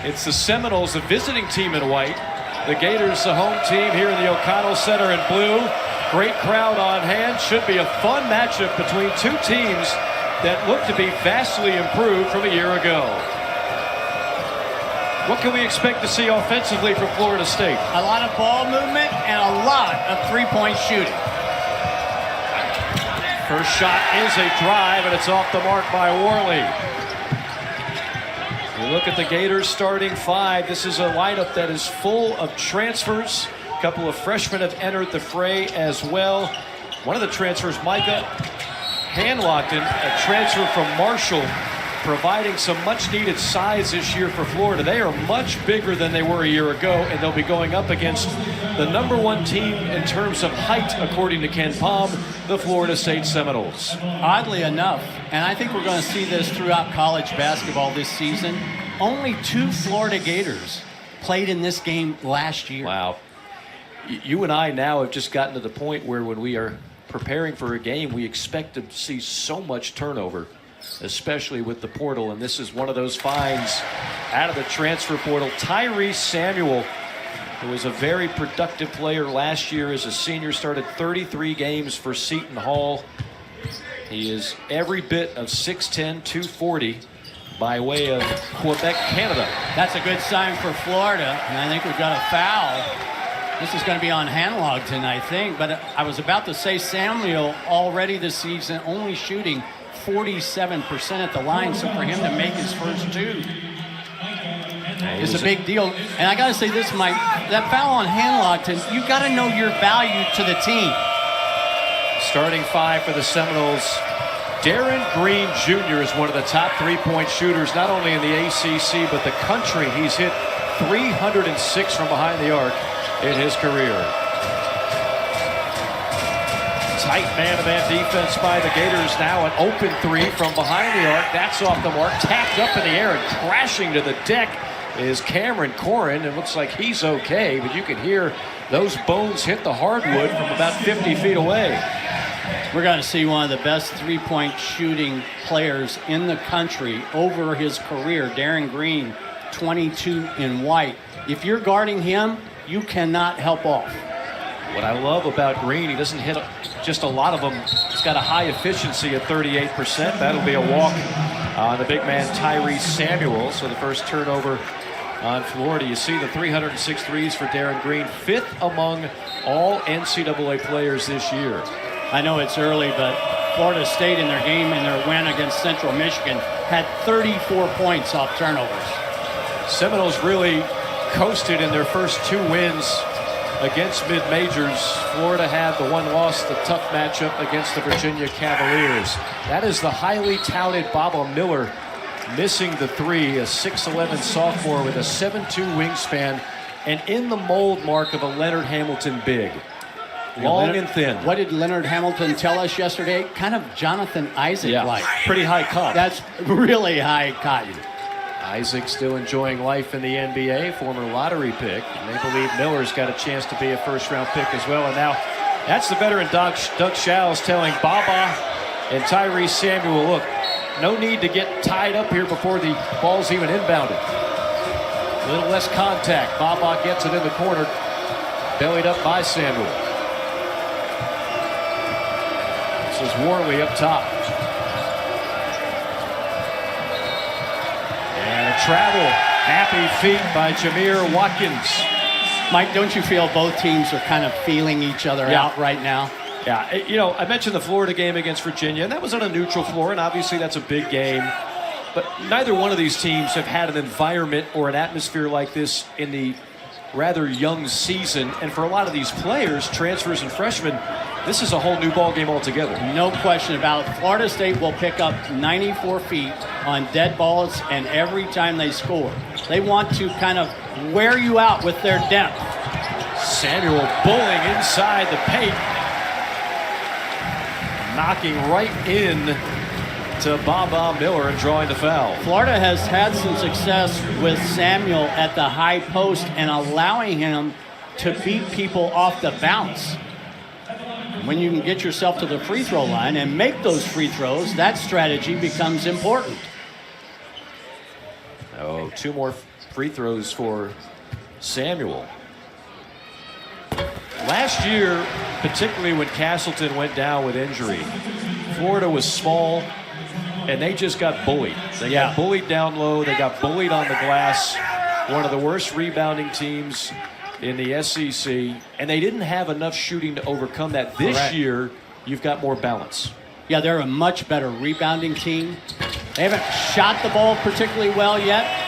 It's the Seminoles, the visiting team in white. The Gators, the home team here in the O'Connell Center in blue. Great crowd on hand. Should be a fun matchup between two teams that look to be vastly improved from a year ago. What can we expect to see offensively from Florida State? A lot of ball movement and a lot of three-point shooting. First shot is a drive, and it's off the mark by Worley. You look at the Gators starting five. This is a lineup that is full of transfers. A couple of freshmen have entered the fray as well. One of the transfers, Micah Hanlockton, a transfer from Marshall, providing some much-needed size this year for Florida. They are much bigger than they were a year ago, and they'll be going up against the #1 team in terms of height, according to Ken Palm, the Florida State Seminoles. Oddly enough, and I think we're going to see this throughout college basketball this season, only 2 Florida Gators played in this game last year. Wow. You and I now have just gotten to the point where when we are preparing for a game, we expect to see so much turnover, especially with the portal, and this is one of those finds out of the transfer portal. Tyrese Samuel, who was a very productive player last year as a senior, started 33 games for Seton Hall. He is every bit of 6'10", 240 by way of Quebec, Canada. That's a good sign for Florida, and I think we've got a foul. This is going to be on Hanlockton, I think, but I was about to say Samuel already this season only shooting 47% at the line, so for him to make his first 2 is a big deal. And I got to say this, Mike, that foul on Hanlockton, you got to know your value to the team. Starting five for the Seminoles. Darren Green Jr. is one of the top three-point shooters, not only in the ACC, but the country. He's hit 306 from behind the arc in his career. Tight man-to-man defense by the Gators. Now an open 3 from behind the arc. That's off the mark. Tapped up in the air and crashing to the deck is Cameron Corrin. It looks like he's okay, but you can hear those bones hit the hardwood from about 50 feet away. We're going to see one of the best three-point shooting players in the country over his career. Darren Green, 22 in white. If you're guarding him, you cannot help off. What I love about Green, he doesn't hit just a lot of them. He's got a high efficiency at 38%. That'll be a walk on the big man Tyrese Samuel. So the first turnover on Florida. You see the 306 threes for Darren Green, 5th among all NCAA players this year. I know it's early, but Florida State in their game and their win against Central Michigan had 34 points off turnovers. Seminoles really coasted in their first 2 wins against mid-majors. Florida had the one loss, the tough matchup against the Virginia Cavaliers. That is the highly touted Baba Miller missing the 3, a 6'11 sophomore with a 7'2 wingspan, and in the mold mark of a Leonard Hamilton big. Long and thin. What did Leonard Hamilton tell us yesterday? Kind of Jonathan Isaac-like. Yeah, pretty high cut. That's really high cotton. Isaac still enjoying life in the NBA, former lottery pick. And they believe Miller's got a chance to be a first-round pick as well. And now that's the veteran Doug Shows telling Baba and Tyrese Samuel, look, no need to get tied up here before the ball's even inbounded. A little less contact. Baba gets it in the corner, bellied up by Samuel. This is Worley up top. And a travel. Happy feet by Jameer Watkins. Mike, don't you feel both teams are kind of feeling each other out right now? Yeah, you know, I mentioned the Florida game against Virginia, and that was on a neutral floor, and obviously that's a big game. But neither one of these teams have had an environment or an atmosphere like this in the rather young season. And for a lot of these players, transfers and freshmen, this is a whole new ball game altogether. No question about it. Florida State will pick up 94 feet on dead balls, and every time they score, they want to kind of wear you out with their depth. Samuel bullying inside the paint, knocking right in to Baba Miller and drawing the foul. Florida has had some success with Samuel at the high post and allowing him to beat people off the bounce. When you can get yourself to the free throw line and make those free throws, that strategy becomes important. Oh, So 2 more free throws for Samuel. Last year, particularly when Castleton went down with injury, Florida was small, and they just got bullied. They got bullied down low. They got bullied on the glass. One of the worst rebounding teams in the SEC, and they didn't have enough shooting to overcome that. This year, you've got more balance. Yeah, they're a much better rebounding team. They haven't shot the ball particularly well yet.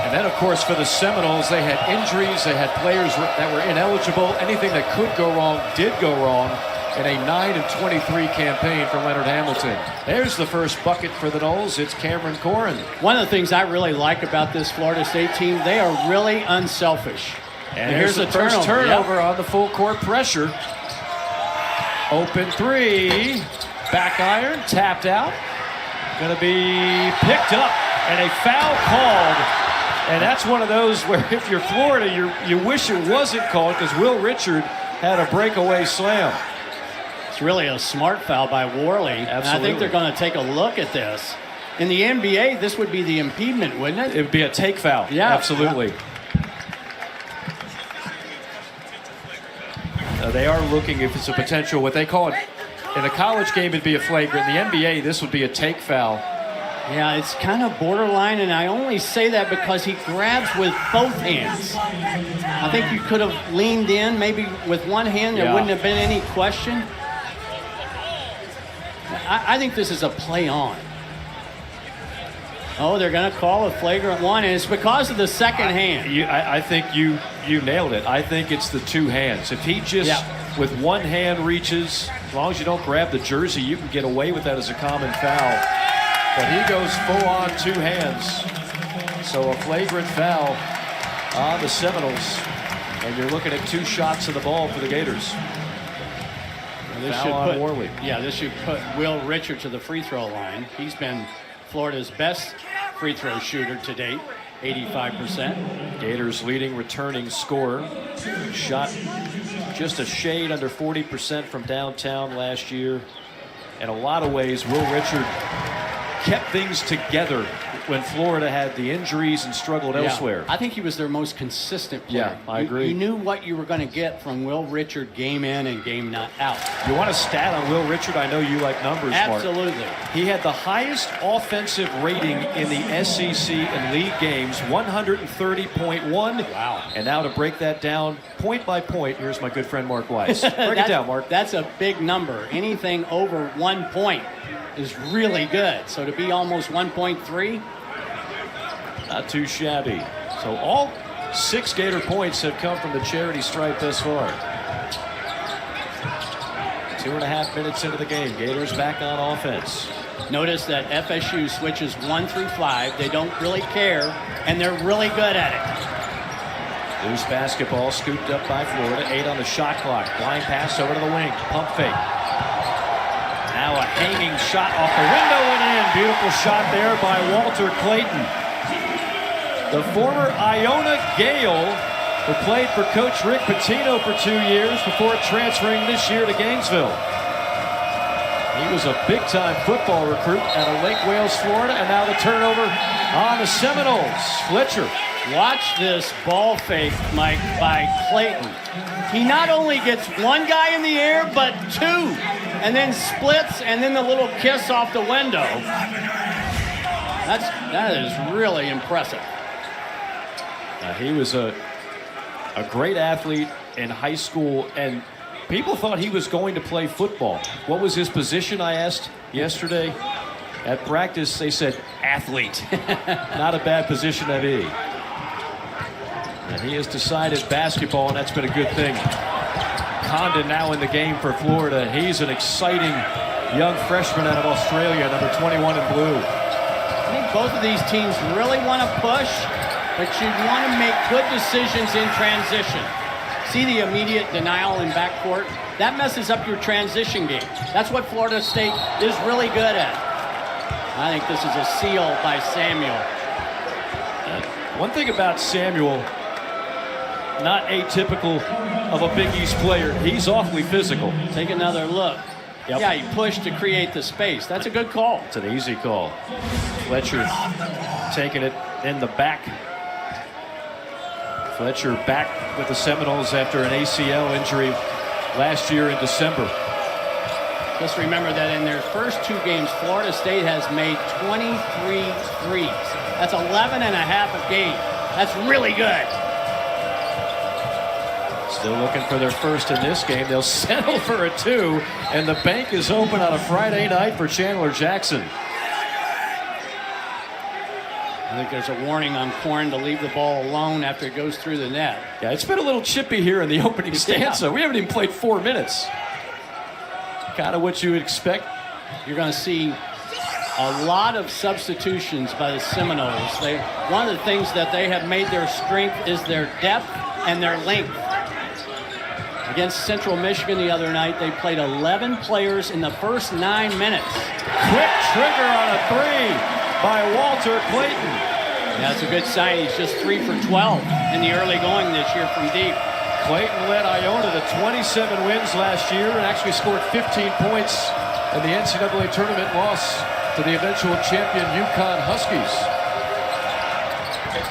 And then, of course, for the Seminoles, they had injuries. They had players that were ineligible. Anything that could go wrong did go wrong in a 9-23 campaign for Leonard Hamilton. There's the first bucket for the Noles. It's Cameron Corrin. One of the things I really like about this Florida State team, they are really unselfish. And here's the first turnover on the full court pressure. Open 3. Back iron, tapped out. Going to be picked up, and a foul called. And that's one of those where if you're Florida, you wish it wasn't called, because Will Richard had a breakaway slam. It's really a smart foul by Worley. Absolutely. And I think they're going to take a look at this. In the NBA, this would be the impediment, wouldn't it? It would be a take foul. Yeah. Absolutely. They are looking if it's a potential, what they call it, in a college game it'd be a flagrant. In the NBA, this would be a take foul. Yeah, it's kind of borderline, and I only say that because he grabs with both hands. I think you could have leaned in maybe with one hand. There wouldn't have been any question. I think this is a play on. Oh, they're going to call a flagrant one, and it's because of the second hand. I think you nailed it. I think it's the 2 hands. If he just, with one hand reaches, as long as you don't grab the jersey, you can get away with that as a common foul. But he goes full on 2 hands. So a flagrant foul on the Seminoles. And you're looking at 2 shots of the ball for the Gators. Foul on Worley. Yeah, this should put Will Richard to the free throw line. He's been Florida's best free throw shooter to date, 85%. Gators leading returning scorer. Shot just a shade under 40% from downtown last year. In a lot of ways, Will Richard kept things together when Florida had the injuries and struggled elsewhere. I think he was their most consistent player. Yeah, I agree. You knew what you were going to get from Will Richard game in and game not out. You want a stat on Will Richard? I know you like numbers, Mark. Absolutely. He had the highest offensive rating in the SEC in league games, 130.1. Wow. And now to break that down point by point, here's my good friend Mark Weiss. Break it down, Mark. That's a big number. Anything over 1 point is really good. So to be almost 1.3, not too shabby. So all 6 Gator points have come from the charity stripe thus far. 2.5 minutes into the game. Gators back on offense. Notice that FSU switches 1 through 5. They don't really care, and they're really good at it. Loose basketball scooped up by Florida. 8 on the shot clock. Blind pass over to the wing. Pump fake. Now a hanging shot off the window and in. Beautiful shot there by Walter Clayton. The former Iona Gale, who played for Coach Rick Pitino for 2 years before transferring this year to Gainesville. He was a big-time football recruit out of Lake Wales, Florida, and now the turnover on the Seminoles. Fletcher. Watch this ball fake, Mike, by Clayton. He not only gets 1 guy in the air, but 2, and then splits, and then the little kiss off the window. That is really impressive. He was a great athlete in high school, and people thought he was going to play football. What was his position, I asked yesterday? At practice, they said athlete. Not a bad position to be. And he has decided basketball, and that's been a good thing. Condon now in the game for Florida. He's an exciting young freshman out of Australia, number 21 in blue. I think both of these teams really want to push, but you want to make good decisions in transition. See the immediate denial in backcourt? That messes up your transition game. That's what Florida State is really good at. I think this is a seal by Samuel. One thing about Samuel, not atypical of a Big East player, he's awfully physical. Take another look. Yep. Yeah, he pushed to create the space. That's a good call. It's an easy call. Fletcher taking it in the back. Fletcher back with the Seminoles after an ACL injury last year in December. Just remember that in their first 2 games, Florida State has made 23 threes. That's 11 and a half a game. That's really good. Still looking for their first in this game. They'll settle for a 2, and the bank is open on a Friday night for Chandler Jackson. I think there's a warning on Korn to leave the ball alone after it goes through the net. Yeah, it's been a little chippy here in the opening stanza. We haven't even played 4 minutes. Kind of what you would expect. You're going to see a lot of substitutions by the Seminoles. One of the things that they have made their strength is their depth and their length. Against Central Michigan the other night, they played 11 players in the first 9 minutes. Quick trigger on a 3 by Walter Clayton. Yeah, that's a good sign. He's just 3 for 12 in the early going this year from deep. Clayton led Iona to 27 wins last year and actually scored 15 points in the NCAA tournament loss to the eventual champion UConn Huskies.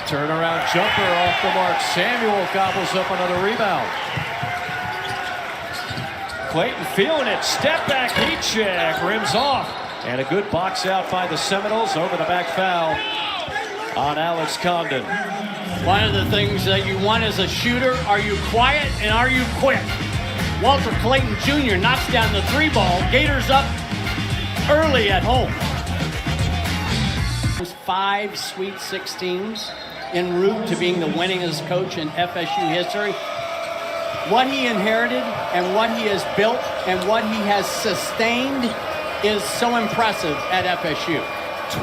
Turnaround jumper off the mark. Samuel gobbles up another rebound. Clayton feeling it. Step back heat check. Rims off. And a good box out by the Seminoles. Over the back foul on Alex Condon. One of the things that you want as a shooter, are you quiet and are you quick? Walter Clayton Jr. knocks down the 3 ball. Gators up early at home. 5 Sweet 16s en route to being the winningest coach in FSU history. What he inherited and what he has built and what he has sustained is so impressive at FSU.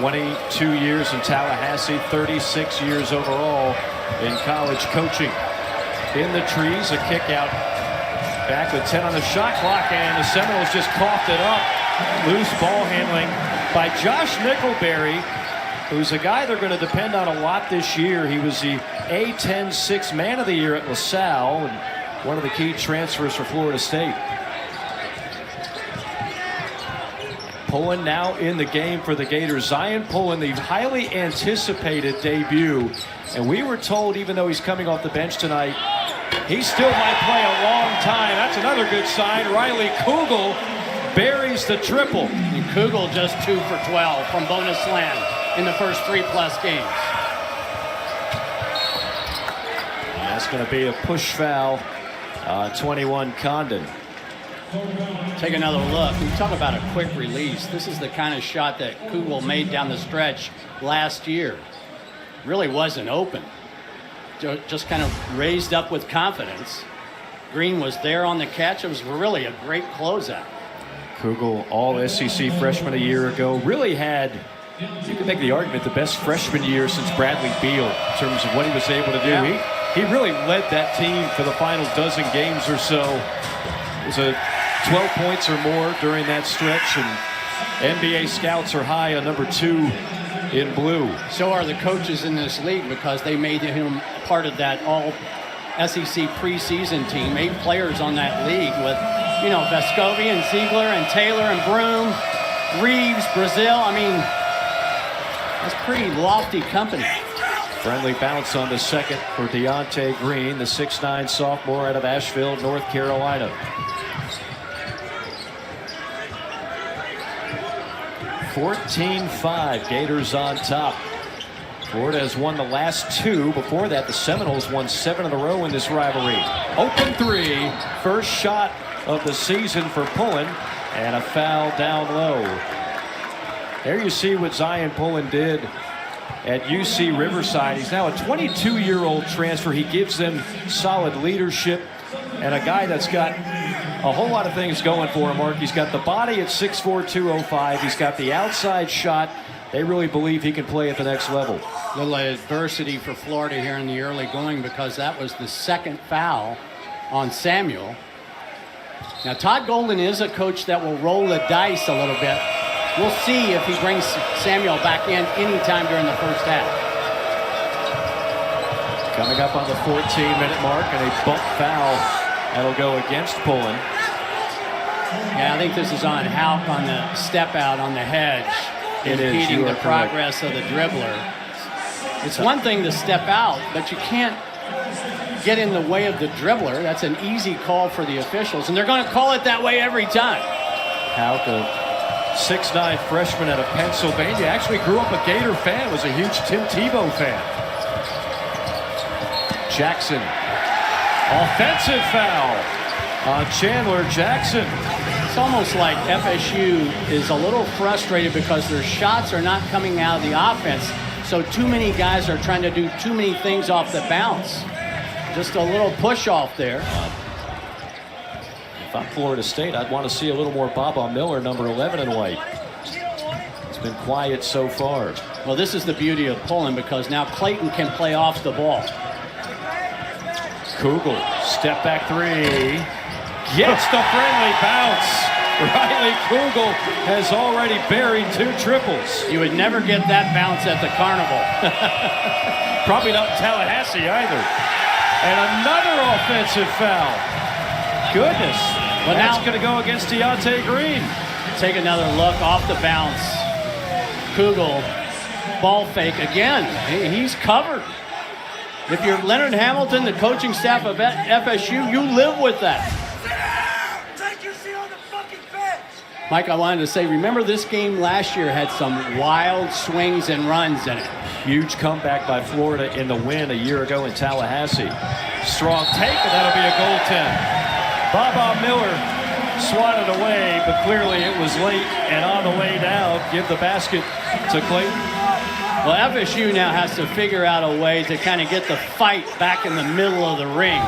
22 years in Tallahassee, 36 years overall in college coaching. In the trees, a kick out. Back with 10 on the shot clock, and the Seminoles just coughed it up. Loose ball handling by Josh Nickelberry, who's a guy they're going to depend on a lot this year. He was the A-10 Sixth Man of the Year at LaSalle and one of the key transfers for Florida State. Pullen now in the game for the Gators. Zion Pullen, the highly anticipated debut. And we were told, even though he's coming off the bench tonight, he still might play a long time. That's another good sign. Riley Kugel buries the triple. And Kugel just 2 for 12 from bonus land in the first 3+ games. And that's going to be a push foul. 21 Condon. Take another look. We talk about a quick release. This is the kind of shot that Kugel made down the stretch last year. Really wasn't open. Just kind of raised up with confidence. Green was there on the catch. It was really a great closeout. Kugel, all SEC freshman a year ago, really had, you could make the argument, the best freshman year since Bradley Beal in terms of what he was able to do. Yeah. He really led that team for the final dozen games or so. It was a 12 points or more during that stretch, and NBA scouts are high on number 2 in blue. So are the coaches in this league, because they made him part of that all SEC preseason team. 8 players on that league with, Vescovi and Ziegler and Taylor and Broom, Reeves, Brazil. I mean, that's pretty lofty company. Friendly bounce on the second for Deontay Green, the 6'9 sophomore out of Asheville, North Carolina. (14-5), Gators on top. Florida has won the last 2. Before that, the Seminoles won 7 in a row in this rivalry. Open 3, first shot of the season for Pullen, and a foul down low. There you see what Zion Pullen did at UC Riverside. He's now a 22-year-old transfer. He gives them solid leadership, and a guy that's got a whole lot of things going for him, Mark. He's got the body at 6'4", 205. He's got the outside shot. They really believe he can play at the next level. Little adversity for Florida here in the early going, because that was the second foul on Samuel. Now, Todd Golden is a coach that will roll the dice a little bit. We'll see if he brings Samuel back in anytime during the first half. Coming up on the 14-minute mark, and a bump foul that'll go against Pullen. Yeah, I think this is on Houck on the step out on the hedge, It is. impeding You the are correct. progress of the dribbler. It's one thing to step out, but you can't get in the way of the dribbler. That's an easy call for the officials, and they're going to call it that way every time. Houck, a 6'9" freshman out of Pennsylvania, actually grew up a Gator fan, was a huge Tim Tebow fan. Jackson, offensive foul on Chandler Jackson. It's almost like FSU is a little frustrated because their shots are not coming out of the offense, so too many guys are trying to do too many things off the bounce. Just a little push off there. If I'm Florida State, I'd want to see a little more Baba Miller, number 11 in white. It's been quiet so far. Well, this is the beauty of pulling because now Clayton can play off the ball. Kugel, step back three. Gets the friendly bounce. Riley Kugel has already buried 2 triples. You would never get that bounce at the Carnival. Probably not in Tallahassee either. And another offensive foul. Goodness. But That's now going to go against Deontay Green. take another look off the bounce. Kugel, ball fake again. He's covered. If you're Leonard Hamilton, the coaching staff of FSU, you live with that. Take your seat on the fucking bench. Mike, I wanted to say, remember this game last year had some wild swings and runs in it. Huge comeback by Florida in the win a year ago in Tallahassee. Strong take, and that'll be a goaltend. Baba Miller swatted away, but clearly it was late and on the way down. Give the basket to Clayton. Well, FSU now has to figure out a way to kind of get the fight back in the middle of the ring.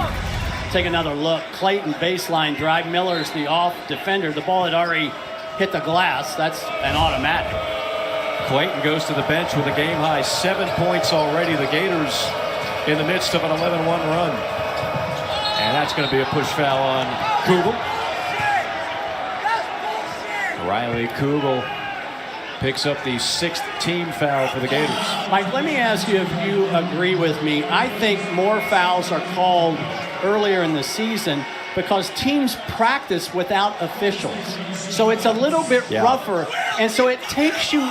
Take another look. Clayton baseline drive. Miller's the off defender. The ball had already hit the glass. That's an automatic. Clayton goes to the bench with a game-high 7 points already. The Gators in the midst of an 11-1 run. And that's going to be a push foul on Kugel. Riley Kugel picks up the 6th team foul for the Gators. Mike, let me ask you if you agree with me. I think more fouls are called earlier in the season because teams practice without officials. So it's a little bit rougher. And so it takes you,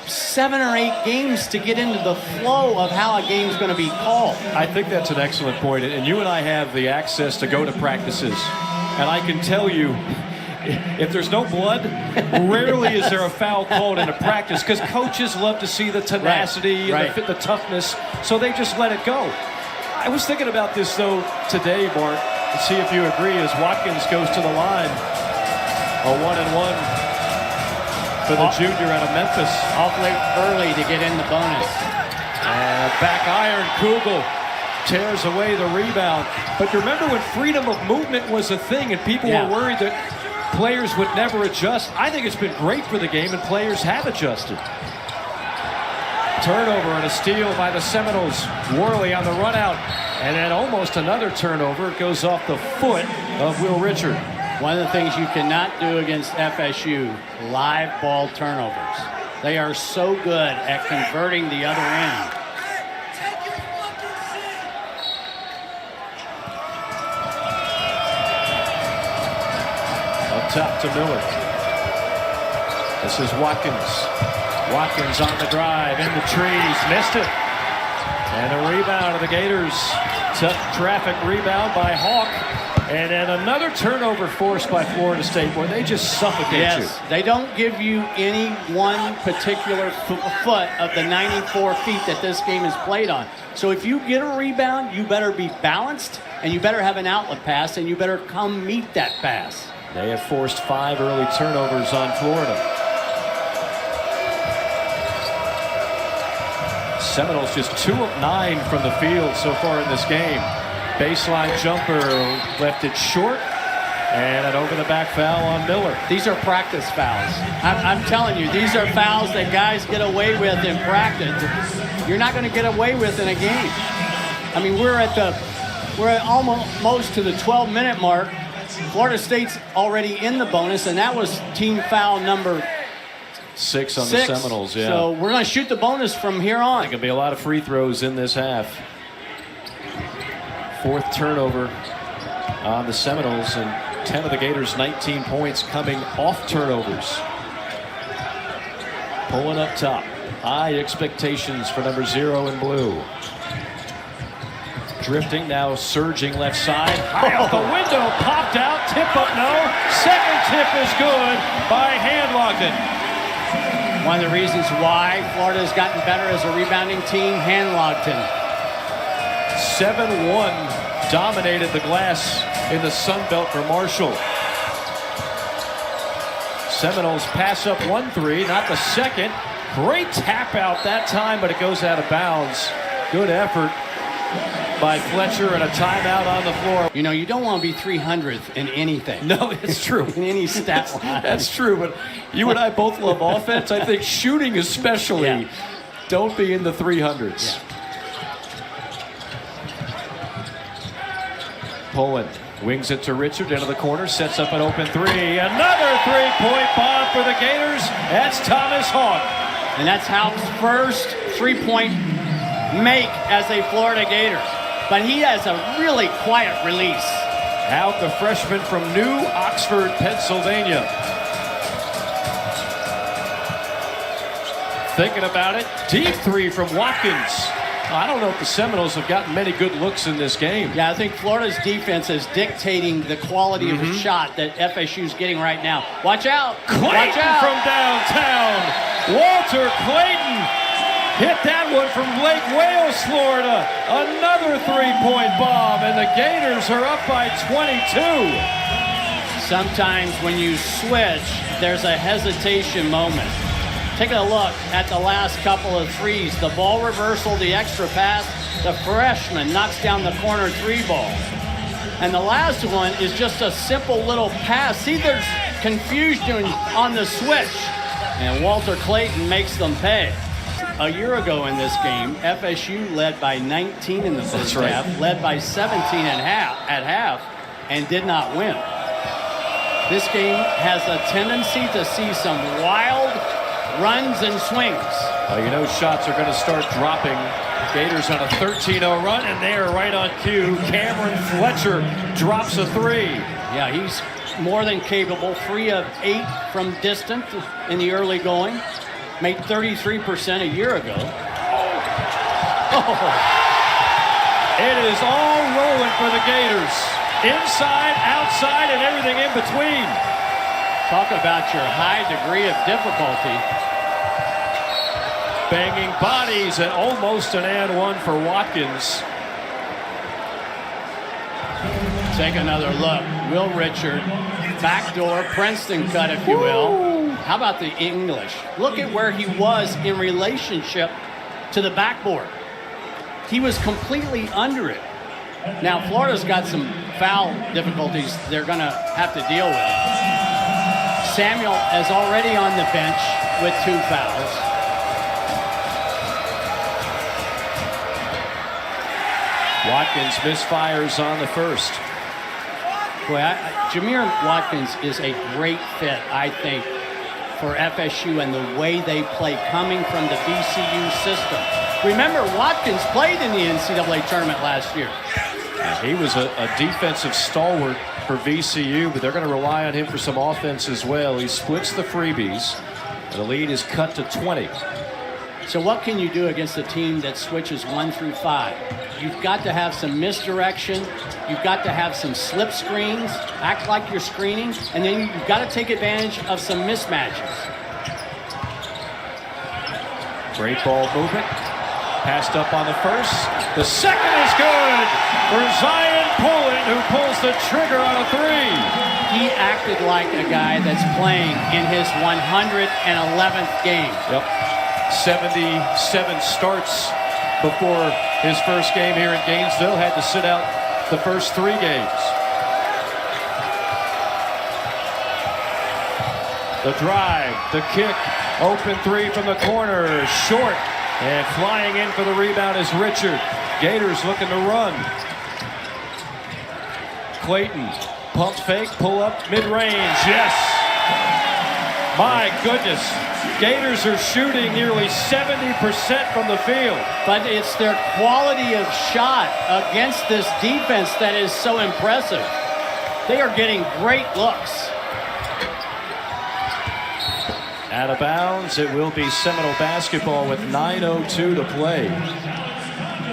7 or 8 games to get into the flow of how a game's going to be called. I think that's an excellent point. And you and I have the access to go to practices. And I can tell you, if there's no blood, rarely is there a foul called in a practice because coaches love to see the tenacity and the toughness, so they just let it go. I was thinking about this, though, today, Bart, to see if you agree, as Watkins goes to the line. A 1-and-1 for the junior out of Memphis. Awfully early to get in the bonus. And back iron, Kugel tears away the rebound. But remember when freedom of movement was a thing and people were worried that players would never adjust? I think it's been great for the game, and players have adjusted. Turnover and a steal by the Seminoles. Worley on the run out, and then almost another turnover. It goes off the foot of Will Richard. One of the things you cannot do against FSU, live ball turnovers. They are so good at converting the other end. Take your fucking seat. Up top to Miller. This is Watkins. Watkins on the drive, in the trees, missed it. And a rebound of the Gators. Tough traffic rebound by Hawk. And then another turnover forced by Florida State where they just suffocate you. They don't give you any one particular foot of the 94 feet that this game is played on. So if you get a rebound, you better be balanced, and you better have an outlet pass, and you better come meet that pass. They have forced 5 early turnovers on Florida. Seminoles just 2 of 9 from the field so far in this game. Baseline jumper left it short, and an over-the-back foul on Miller. These are practice fouls. I'm telling you, these are fouls that guys get away with in practice. You're not going to get away with in a game. I mean, we're at almost to the 12-minute mark. Florida State's already in the bonus, and that was team foul number 6 on the Seminoles, yeah. So we're going to shoot the bonus from here on. There could be a lot of free throws in this half. 4th turnover on the Seminoles, and 10 of the Gators' 19 points coming off turnovers. Pulling up top. High expectations for number 0 in blue. Drifting, now surging left side. High out the window, popped out, tip up, no. Second tip is good by Handlogden. One of the reasons why Florida has gotten better as a rebounding team, Handlogden. 7-1 dominated the glass in the Sun Belt for Marshall. Seminoles pass up 1-3, not the second. Great tap out that time, but it goes out of bounds. Good effort by Fletcher, and a timeout on the floor. You know, you don't want to be 300th in anything. No, it's true. In any stat line. That's true, but you and I both love offense. I think shooting especially, Yeah. don't be in the 300s. Yeah. Poland wings it to Richard into the corner, sets up an open three. Another three-point bomb for the Gators. That's Thomas Hawk. And that's Houck's first three-point make as a Florida Gator. But he has a really quiet release. Houck, a freshman from New Oxford, Pennsylvania. Thinking about it, deep three from Watkins. I don't know if the Seminoles have gotten many good looks in this game. Yeah, I think Florida's defense is dictating the quality of the shot that FSU's getting right now. Watch out! Clayton Watch out! from downtown. Walter Clayton hit that one from Lake Wales, Florida. Another three-point bomb, and the Gators are up by 22. Sometimes when you switch, there's a hesitation moment. Take a look at the last couple of threes. The ball reversal, the extra pass, the freshman knocks down the corner three ball. And the last one is just a simple little pass. See, there's confusion on the switch. And Walter Clayton makes them pay. A year ago in this game, FSU led by 19 in the first half, led by 17 at half, and did not win. This game has a tendency to see some wild runs and swings. You know shots are going to start dropping. Gators on a 13-0 run, and they are right on cue. Cameron Fletcher drops a three. Yeah, he's more than capable. 3 of 8 from distance in the early going. Made 33% a year ago. Oh. It is all rolling for the Gators. Inside, outside, and everything in between. Talk about your high degree of difficulty. Banging bodies and almost an and one for Watkins. Take another look. Will Richard, backdoor, Princeton cut, if you will. How about the English? Look at where he was in relationship to the backboard. He was completely under it. Now, Florida's got some foul difficulties they're going to have to deal with. Samuel is already on the bench with 2 fouls. Watkins misfires on the first. Boy, Jameer Watkins is a great fit, I think, for FSU and the way they play coming from the VCU system. Remember, Watkins played in the NCAA tournament last year. He was a defensive stalwart for VCU, but they're going to rely on him for some offense as well. He splits the freebies. The lead is cut to 20. So what can you do against a team that switches 1 through 5? You've got to have some misdirection. You've got to have some slip screens, act like you're screening, and then you've got to take advantage of some mismatches. Great ball movement. Passed up on the first. The second is good for Zion Poland, who pulls the trigger on a 3. He acted like a guy that's playing in his 111th game. Yep. 77 starts before his first game here in Gainesville. Had to sit out the first 3 games. The drive, the kick, open 3 from the corner, short, and flying in for the rebound is Richard. Gators looking to run. Clayton, pump fake, pull up, mid-range, yes. My goodness, Gators are shooting nearly 70% from the field. But it's their quality of shot against this defense that is so impressive. They are getting great looks. Out of bounds. It will be Seminole basketball with 9:02 to play.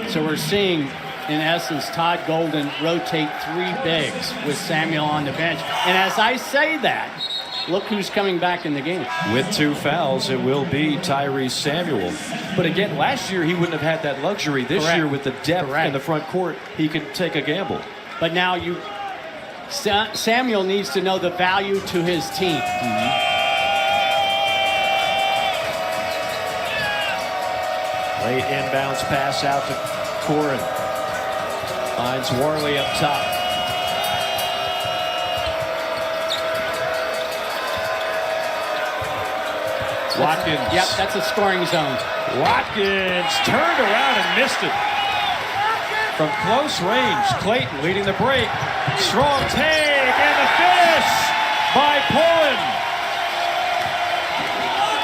So we're seeing, in essence, Todd Golden rotate 3 bigs with Samuel on the bench. And as I say that, look who's coming back in the game. With 2 fouls, it will be Tyrese Samuel. But again, last year he wouldn't have had that luxury. This Correct. year with the depth Correct. in the front court, he can take a gamble. But now Samuel needs to know the value to his team. Late inbounds pass out to Corin. Finds Warley up top. Watkins. Yep, that's a scoring zone. Watkins turned around and missed it. From close range, Clayton leading the break. Strong take and the finish by Pullen.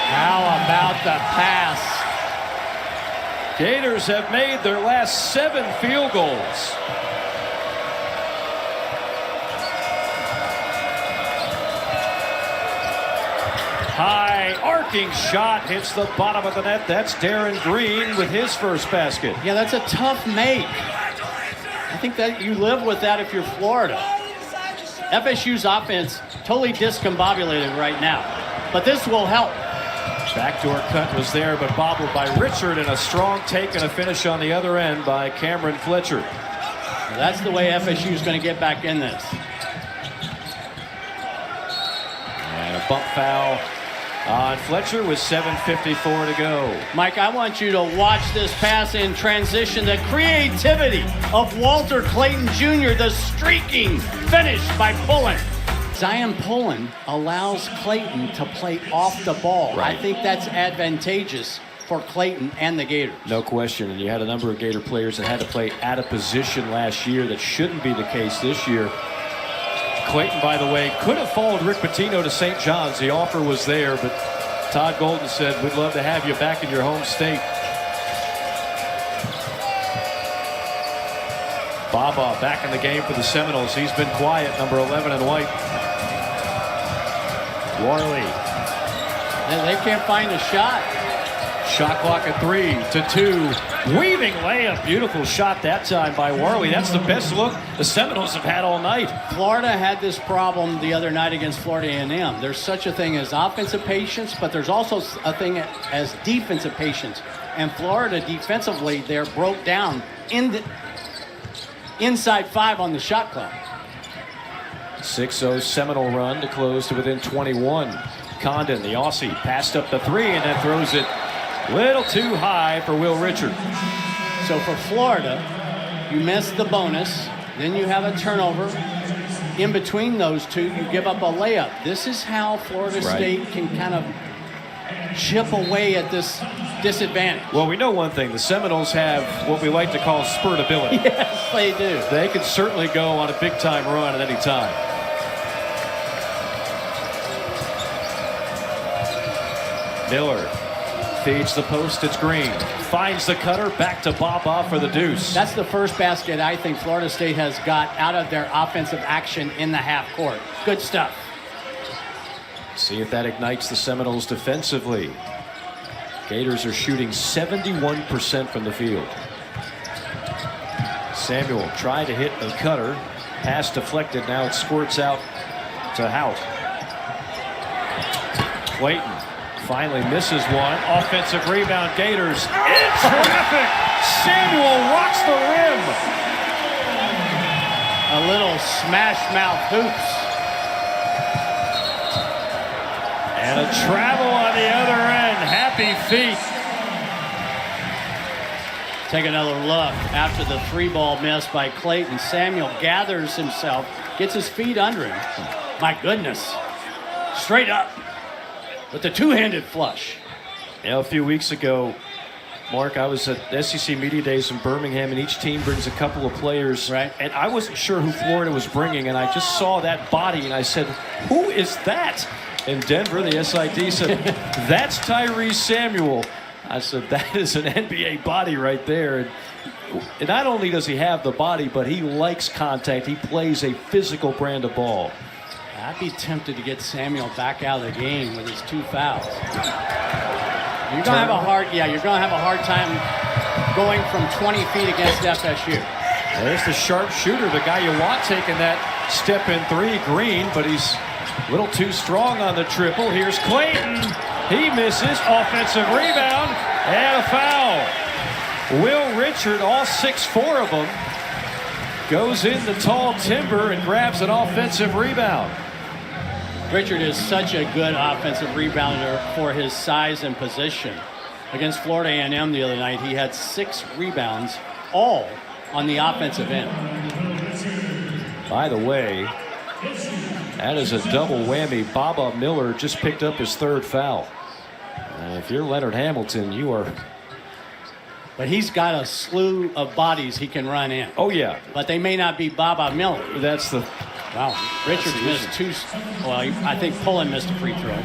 How about the pass? Gators have made their last 7 field goals. High arcing shot hits the bottom of the net. That's Darren Green with his first basket. Yeah, that's a tough make. I think that you live with that if you're Florida. FSU's offense totally discombobulated right now, but this will help. Backdoor cut was there, but bobbled by Richard, and a strong take and a finish on the other end by Cameron Fletcher. That's the way FSU is going to get back in this. And a bump foul on Fletcher with 7:54 to go. Mike, I want you to watch this pass in transition. The creativity of Walter Clayton Jr., the streaking finish by Pullen. Zion Pullen allows Clayton to play off the ball. Right. I think that's advantageous for Clayton and the Gators. No question, and you had a number of Gator players that had to play out of position last year. That shouldn't be the case this year. Clayton, by the way, could have followed Rick Pitino to St. John's. The offer was there, but Todd Golden said, "We'd love to have you back in your home state." Baba back in the game for the Seminoles. He's been quiet, number 11 in white. Warley. They can't find a shot. Shot clock at 3 to 2. Weaving layup. Beautiful shot that time by Warley. That's the best look the Seminoles have had all night. Florida had this problem the other night against Florida A&M. There's such a thing as offensive patience, but there's also a thing as defensive patience. And Florida defensively, they're broke down in the inside 5 on the shot clock. 6-0 Seminole run to close to within 21. Condon, the Aussie, passed up the 3 and then throws it a little too high for Will Richard. So for Florida, you miss the bonus, then you have a turnover. In between those two, you give up a layup. This is how Florida State can kind of chip away at this disadvantage. Well, we know one thing. The Seminoles have what we like to call spurt ability. Yes, they do. They can certainly go on a big-time run at any time. Miller feeds the post. It's Green. Finds the cutter. Back to Baba for the deuce. That's the first basket I think Florida State has got out of their offensive action in the half court. Good stuff. See if that ignites the Seminoles defensively. Gators are shooting 71% from the field. Samuel tried to hit a cutter. Pass deflected. Now it squirts out to Hout. Clayton finally misses one. Offensive rebound. Gators in traffic. Samuel rocks the rim. A little smash mouth hoops. And a travel on the other end. Happy feet. Take another look after the 3-ball miss by Clayton. Samuel gathers himself, gets his feet under him. My goodness. Straight up with the two-handed flush. You know, a few weeks ago, Mark, I was at SEC Media Days in Birmingham, and each team brings a couple of players. Right. And I wasn't sure who Florida was bringing, and I just saw that body, and I said, who is that? In Denver, the SID said, that's Tyrese Samuel. I said, that is an NBA body right there. And not only does he have the body, but he likes contact. He plays a physical brand of ball. I'd be tempted to get Samuel back out of the game with his 2 fouls. You're gonna have a hard time going from 20 feet against FSU. There's the sharpshooter, the guy you want taking that step in 3, Green, but he's a little too strong on the triple. Here's Clayton. He misses. Offensive rebound and a foul. Will Richard, all 6'4" of them, goes in the tall timber and grabs an offensive rebound. Richard is such a good offensive rebounder for his size and position. Against Florida A&M the other night, he had 6 rebounds, all on the offensive end. By the way, that is a double whammy. Baba Miller just picked up his 3rd foul. If you're Leonard Hamilton, you are... But he's got a slew of bodies he can run in. Oh, yeah. But they may not be Baba Miller. That's the... Wow. Richard missed 2... Well, I think Pullen missed a free throw.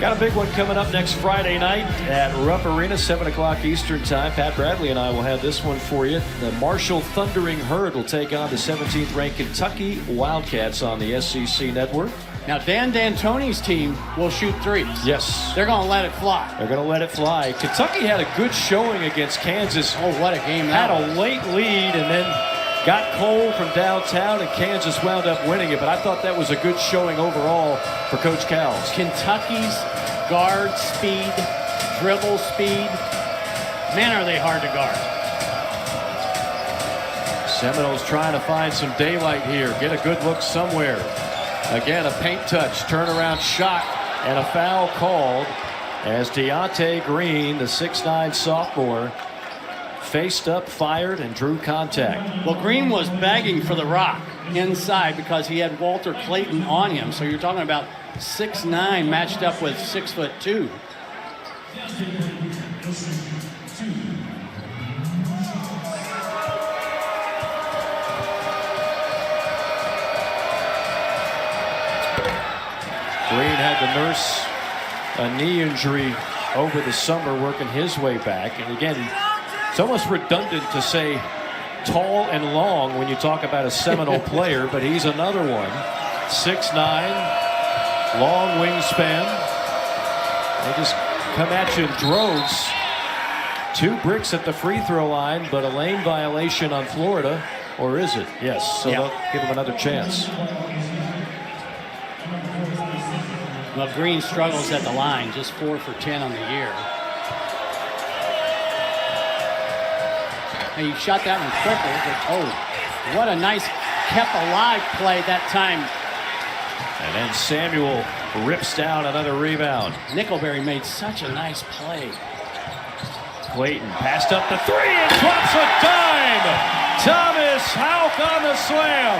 Got a big one coming up next Friday night at Rupp Arena, 7 o'clock Eastern Time. Pat Bradley and I will have this one for you. The Marshall Thundering Herd will take on the 17th-ranked Kentucky Wildcats on the SEC Network. Now, Dan D'Antoni's team will shoot 3s. Yes. They're going to let it fly. They're going to let it fly. Kentucky had a good showing against Kansas. Oh, what a game Had that was. a late lead and then got cold from downtown, and Kansas wound up winning it. But I thought that was a good showing overall for Coach Cowles. Kentucky's guard speed, dribble speed, man, are they hard to guard. Seminoles trying to find some daylight here, get a good look somewhere. Again, a paint touch, turnaround shot, and a foul called as Deontay Green, the 6'9" sophomore, faced up, fired, and drew contact. Well, Green was begging for the rock inside because he had Walter Clayton on him. So you're talking about 6'9" matched up with 6'2". Green had to nurse a knee injury over the summer, working his way back. And again, it's almost redundant to say tall and long when you talk about a Seminole player, but he's another one. 6'9", long wingspan. They just come at you in droves. 2 bricks at the free throw line, but a lane violation on Florida. Or is it? Yes. So they'll give him another chance. Well, Green struggles at the line, just 4 for 10 on the year. And he shot that one quicker, but oh, what a nice kept alive play that time. And then Samuel rips down another rebound. Nickelberry made such a nice play. Clayton passed up the 3 and drops a dime. Thomas Houck on the slam.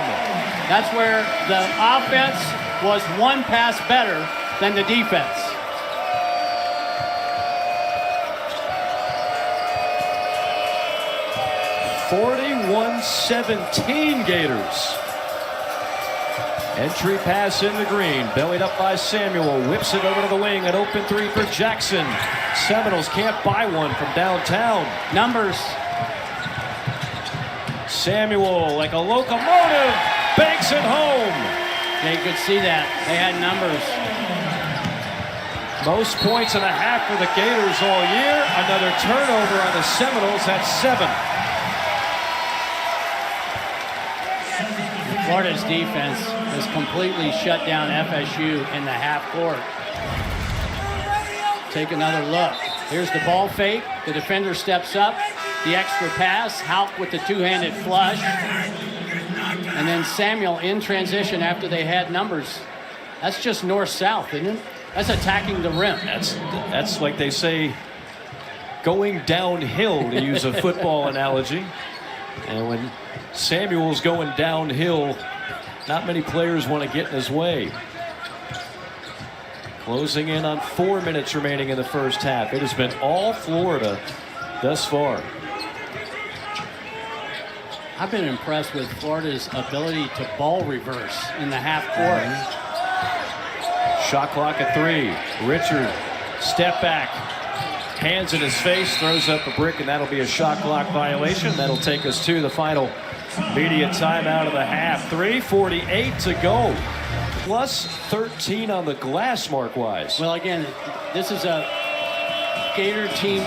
That's where the offense was 1 pass better than the defense. (41-17) Gators. Entry pass into Green, bellied up by Samuel, whips it over to the wing, an open 3 for Jackson. Seminoles can't buy one from downtown. Numbers. Samuel, like a locomotive, banks it home. Yeah, you could see that. They had numbers. Most points and a half for the Gators all year. Another turnover on the Seminoles. That's 7. Florida's defense has completely shut down FSU in the half court. Take another look. Here's the ball fake. The defender steps up. The extra pass. Houck with the 2-handed flush. And then Samuel in transition after they had numbers. That's just north-south, isn't it? That's attacking the rim. That's like they say, going downhill, to use a football analogy. And when Samuel's going downhill, not many players want to get in his way. Closing in on 4 minutes remaining in the first half. It has been all Florida thus far. I've been impressed with Florida's ability to ball reverse in the half court. Shot clock at 3. Richard, step back. hands in his face, throws up a brick, and that'll be a shot clock violation. That'll take us to the final media timeout of the half. 3:48 to go. Plus 13 on the glass mark-wise. Well, again, this is a Gator team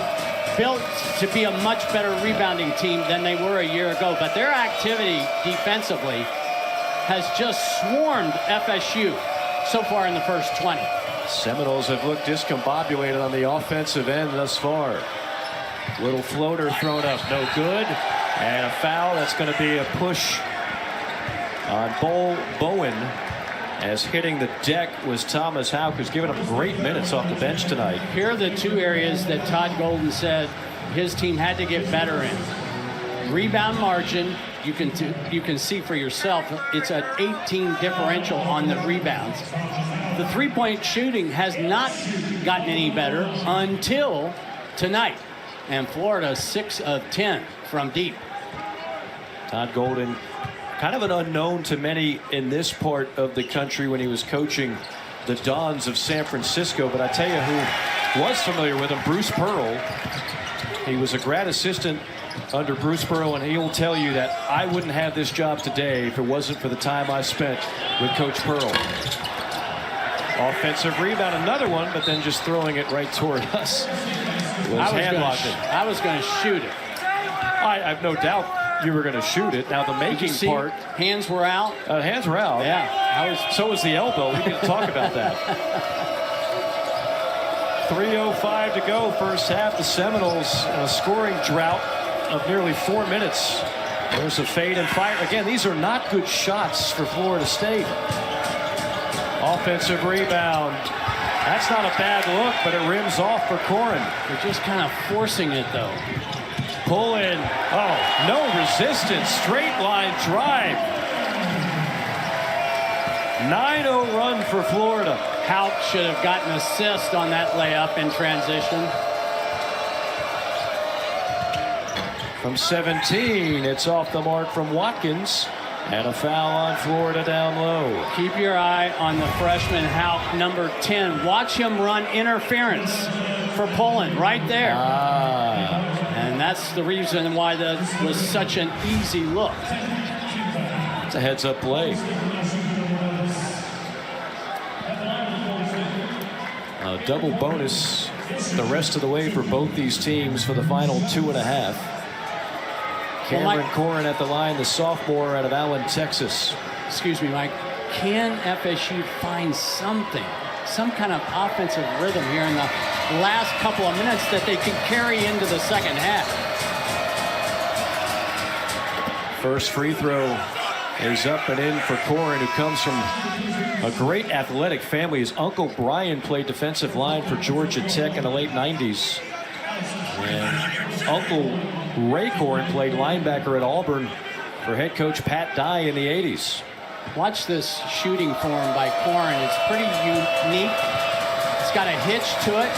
built to be a much better rebounding team than they were a year ago. But their activity defensively has just swarmed FSU so far in the first 20. Seminoles have looked discombobulated on the offensive end thus far. Little floater thrown up, no good. And a foul. That's going to be a push on Bowen, as hitting the deck was Thomas Houck, who's given him great minutes off the bench tonight. Here are the two areas that Todd Golden said his team had to get better in. Rebound margin, you can see for yourself, it's an 18 differential on the rebounds. The three-point shooting has not gotten any better until tonight. And Florida 6 of 10 from deep. Todd Golden, kind of an unknown to many in this part of the country when he was coaching the Dons of San Francisco. But I tell you who was familiar with him, Bruce Pearl. He was a grad assistant under Bruce Pearl, and he will tell you that I wouldn't have this job today if it wasn't for the time I spent with Coach Pearl. Offensive rebound, another one, but then just throwing it right toward us. I was going to shoot it. I have no doubt you were going to shoot it. Now the making part, hands were out. Hands were out. Yeah, so was the elbow. We didn't talk about that. 3:05 to go, first half. The Seminoles in a scoring drought of nearly 4 minutes. There's a fade and fire. Again, these are not good shots for Florida State. Offensive rebound. That's not a bad look, but it rims off for Corin. They're just kind of forcing it, though. Pull in. Oh, no resistance. Straight line drive. 9-0 run for Florida. Houck should have gotten an assist on that layup in transition. From 17, it's off the mark from Watkins. And a foul on Florida down low. Keep your eye on the freshman Houck, number 10. Watch him run interference for Poland right there. And that's the reason why that was such an easy look. It's a heads-up play. A double bonus the rest of the way for both these teams for the final 2.5. Cameron Corin at the line, the sophomore out of Allen, Texas. Excuse me, Mike. Can FSU find something, some kind of offensive rhythm here in the last couple of minutes that they can carry into the second half? First free throw is up and in for Corin, who comes from a great athletic family. His uncle Brian played defensive line for Georgia Tech in the late 90s. And Uncle Ray Corin played linebacker at Auburn for head coach Pat Dye in the 80s. Watch this shooting form by Corin. It's pretty unique. It's got a hitch to it.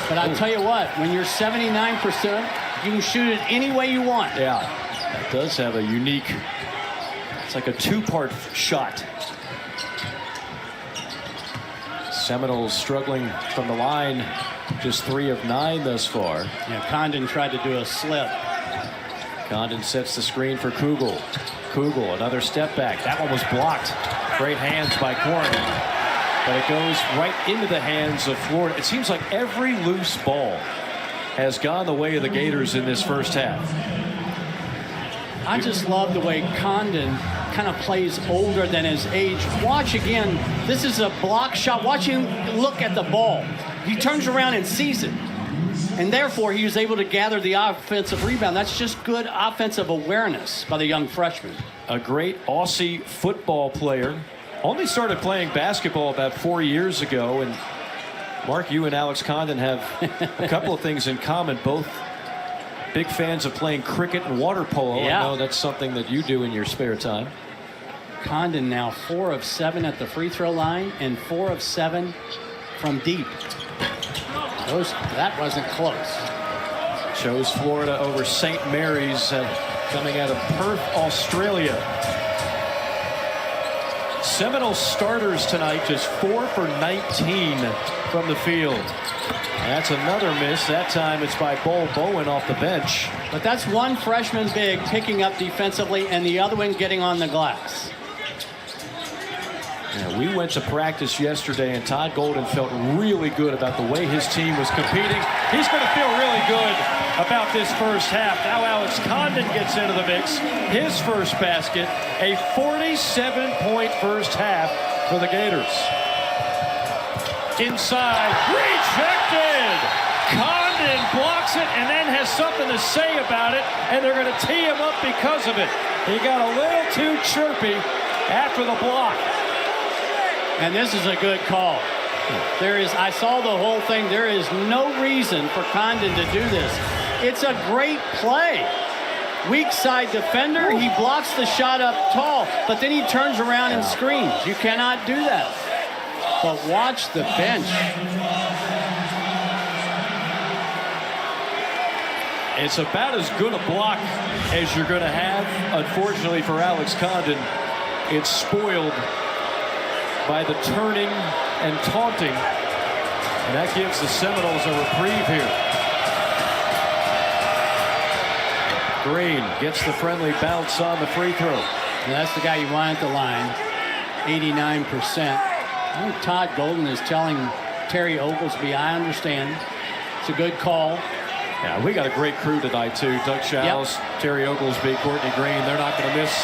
But I'll tell you what, when you're 79%, you can shoot it any way you want. Yeah, that does have a unique, it's like a two-part shot. Seminoles struggling from the line. Just 3 of 9 thus far. Yeah, Condon tried to do a slip. Condon sets the screen for Kugel. Kugel, another step back. That one was blocked. Great hands by Corin. But it goes right into the hands of Florida. It seems like every loose ball has gone the way of the Gators in this first half. I just love the way Condon kind of plays older than his age. Watch again. This is a block shot. Watch him look at the ball. He turns around and sees it. And therefore, he was able to gather the offensive rebound. That's just good offensive awareness by the young freshman. A great Aussie football player. Only started playing basketball about 4 years ago. And Mark, you and Alex Condon have a couple of things in common. Both big fans of playing cricket and water polo. Yeah. I know that's something that you do in your spare time. Condon now 4 of 7 at the free throw line and 4 of 7 from deep. That wasn't close. Chose Florida over St. Mary's coming out of Perth, Australia. Seminole starters tonight just 4 for 19 from the field. That's another miss. That time it's by Bull Bowen off the bench. But that's one freshman big picking up defensively and the other one getting on the glass. Yeah, we went to practice yesterday, and Todd Golden felt really good about the way his team was competing. He's going to feel really good about this first half. Now Alex Condon gets into the mix. His first basket, a 47-point first half for the Gators. Inside, rejected! Condon blocks it and then has something to say about it, and they're going to tee him up because of it. He got a little too chirpy after the block. And this is a good call. I saw the whole thing. There is no reason for Condon to do this. It's a great play. Weak side defender, he blocks the shot up tall, but then he turns around and screens. You cannot do that. But watch the bench. It's about as good a block as you're going to have. Unfortunately for Alex Condon, it's spoiled by the turning and taunting, and that gives the Seminoles a reprieve here. Green gets the friendly bounce on the free throw. And that's the guy you want at the line, 89%. I think Todd Golden is telling Terry Oglesby, I understand. It's a good call. Yeah, we got a great crew tonight, too. Doug Shouse, Terry Oglesby, Courtney Green. They're not going to miss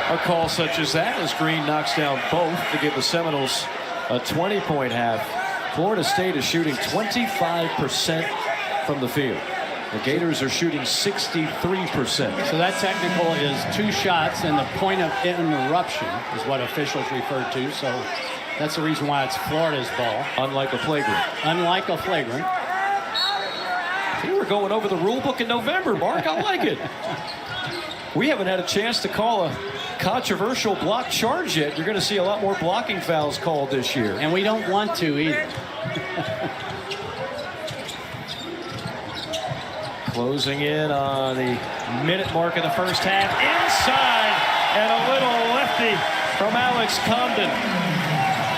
a call such as that, as Green knocks down both to give the Seminoles a 20-point half. Florida State is shooting 25% from the field. The Gators are shooting 63%. So that technical is 2 shots, and the point of interruption is what officials refer to. So that's the reason why it's Florida's ball. Unlike a flagrant. Unlike a flagrant. We were going over the rule book in November, Mark. I like it. We haven't had a chance to call a controversial block charge yet. You're going to see a lot more blocking fouls called this year. And we don't want to either. Closing in on the minute mark of the first half. Inside, and a little lefty from Alex Condon.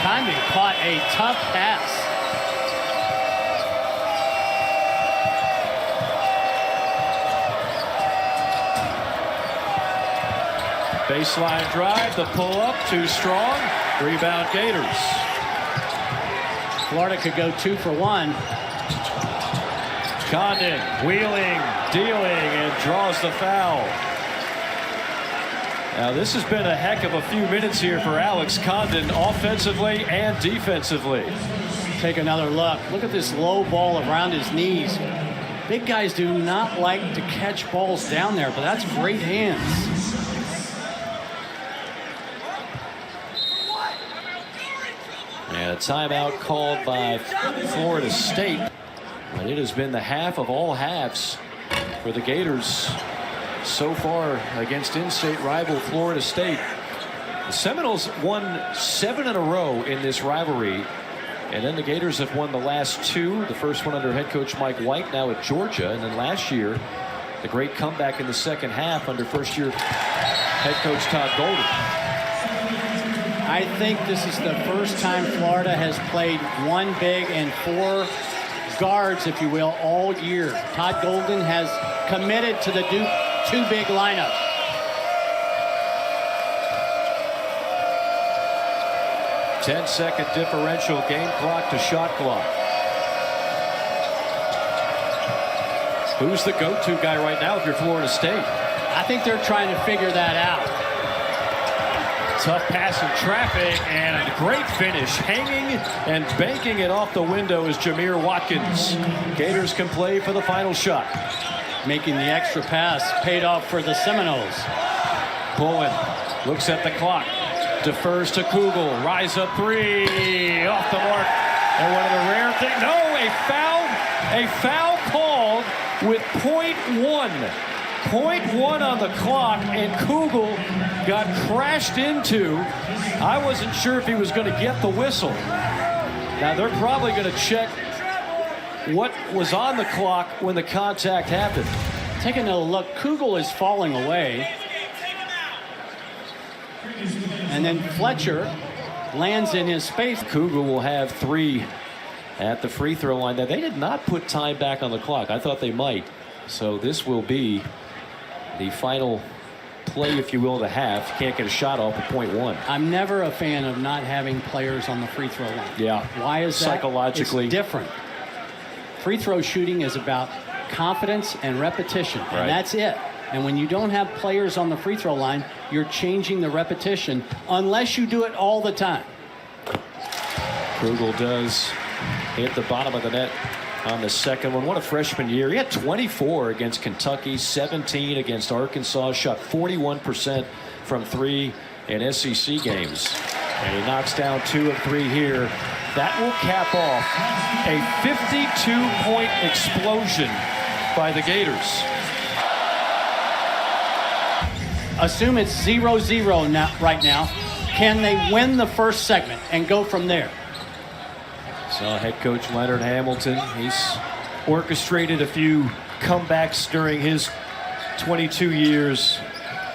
Condon caught a tough pass. Baseline drive, the pull-up, too strong. Rebound Gators. Florida could go 2 for 1. Condon wheeling, dealing, and draws the foul. Now this has been a heck of a few minutes here for Alex Condon, offensively and defensively. Take another look. Look at this low ball around his knees. Big guys do not like to catch balls down there, but that's great hands. And a timeout called by Florida State. But it has been the half of all halves for the Gators so far against in-state rival Florida State. The Seminoles won 7 in a row in this rivalry. And then the Gators have won the last 2. The first one under head coach Mike White, now at Georgia. And then last year, the great comeback in the second half under first-year head coach Todd Golden. I think this is the first time Florida has played 1 big and 4 guards, if you will, all year. Todd Golden has committed to the 2 big lineup. Ten-second differential, game clock to shot clock. Who's the go-to guy right now if you're Florida State? I think they're trying to figure that out. Tough pass in traffic, and a great finish. Hanging and banking it off the window is Jameer Watkins. Gators can play for the final shot. Making the extra pass paid off for the Seminoles. Bowen looks at the clock. Defers to Kugel. Rise up 3. Off the mark. And one of the rare things. No, a foul called with .1. .1 on the clock, and Kugel got crashed into. I wasn't sure if he was going to get the whistle. Now they're probably going to check what was on the clock when the contact happened. Taking a look, Kugel is falling away. and then Fletcher lands in his space. Cougar will have 3 at the free throw line. Now, they did not put time back on the clock. I thought they might. So this will be the final play, if you will, of the half. You can't get a shot off at .1. I'm never a fan of not having players on the free throw line. Yeah. Why is that? Psychologically. It's different. Free throw shooting is about confidence and repetition, and Right. that's it. And when you don't have players on the free throw line, you're changing the repetition unless you do it all the time. Krugel does hit the bottom of the net on the second one. What a freshman year. He had 24 against Kentucky, 17 against Arkansas, shot 41% from 3 in SEC games. And he knocks down 2 of 3 here. That will cap off a 52-point explosion by the Gators. Assume it's 0-0 now, right now. Can they win the first segment and go from there? So head coach Leonard Hamilton, he's orchestrated a few comebacks during his 22 years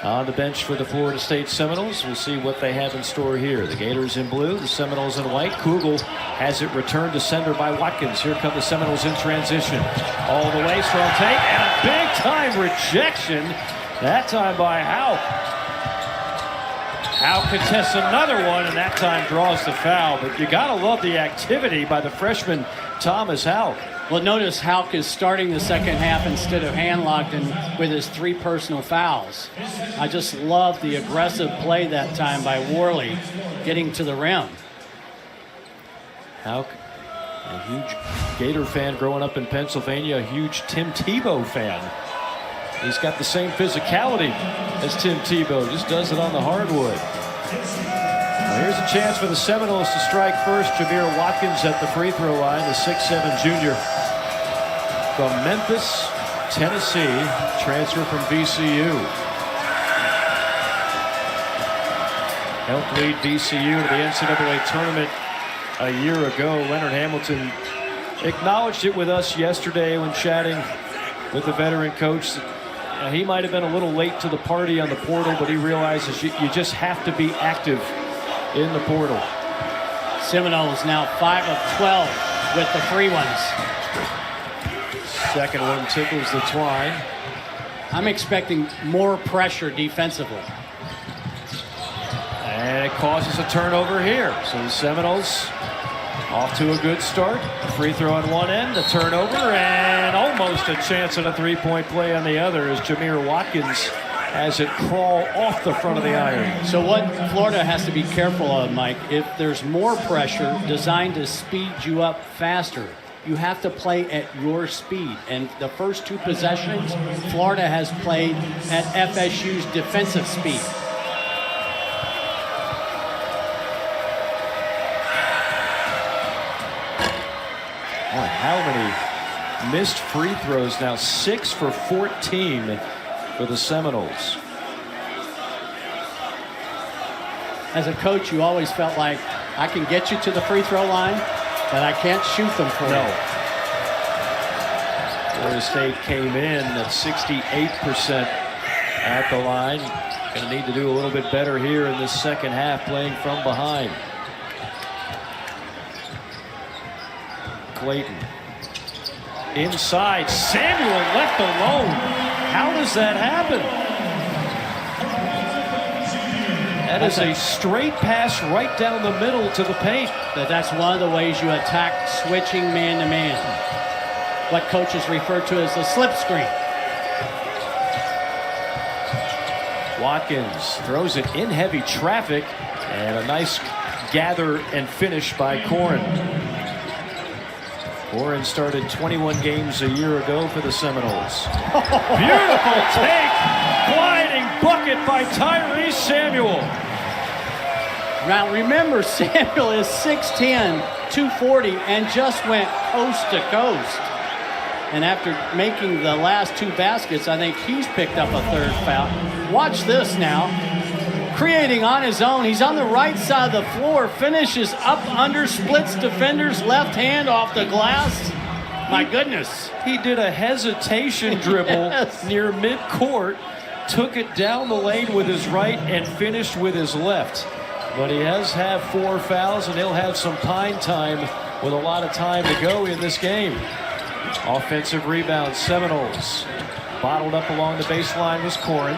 on the bench for the Florida State Seminoles. We'll see what they have in store here. The Gators in blue, the Seminoles in white. Kugel has it returned to sender by Watkins. Here come the Seminoles in transition. All the way, strong take, and a big-time rejection. That time by Houck. Houck contests another one, and that time draws the foul. But you got to love the activity by the freshman Thomas Houck. Well, notice Houck is starting the second half instead of hand-locked and with his 3 personal fouls. I just love the aggressive play that time by Worley getting to the rim. Houck, a huge Gator fan growing up in Pennsylvania, a huge Tim Tebow fan. He's got the same physicality as Tim Tebow, just does it on the hardwood. Well, here's a chance for the Seminoles to strike first. Jameer Watkins at the free throw line, the 6'7" junior from Memphis, Tennessee, transfer from VCU. Helped lead VCU to the NCAA tournament a year ago. Leonard Hamilton acknowledged it with us yesterday when chatting with the veteran coach. He might have been a little late to the party on the portal, but he realizes you just have to be active in the portal. Seminoles now 5 of 12 with the free ones. Second one tickles the twine. I'm expecting more pressure defensively. And it causes a turnover here. So the Seminoles off to a good start. Free throw on one end, the turnover, and almost a chance at a three-point play on the other as Jameer Watkins has it crawl off the front of the iron. So what Florida has to be careful of, Mike, if there's more pressure designed to speed you up faster, you have to play at your speed. And the first 2 possessions, Florida has played at FSU's defensive speed. Boy, how many missed free throws now? 6 for 14 for the Seminoles. As a coach, you always felt like, I can get you to the free throw line, but I can't shoot them for you. Florida State came in at 68% at the line. Going to need to do a little bit better here in this second half, playing from behind. Clayton inside. Samuel left alone. How does that happen? That is a straight pass right down the middle to the paint. But that's one of the ways you attack switching man-to-man. What coaches refer to as the slip screen. Watkins throws it in heavy traffic, and a nice gather and finish by Corrin. Corrin started 21 games a year ago for the Seminoles. Beautiful take, gliding bucket by Tyrese Samuel. Now remember, Samuel is 6'10", 240, and just went coast to coast. And after making the last 2 baskets, I think he's picked up a 3rd foul. Watch this now. Creating on his own. He's on the right side of the floor. Finishes up under, splits defenders, left hand off the glass. My goodness. He did a hesitation dribble near midcourt, took it down the lane with his right, and finished with his left. But he has had 4 fouls, and he'll have some pine time with a lot of time to go in this game. Offensive rebound, Seminoles. Bottled up along the baseline was Corrin.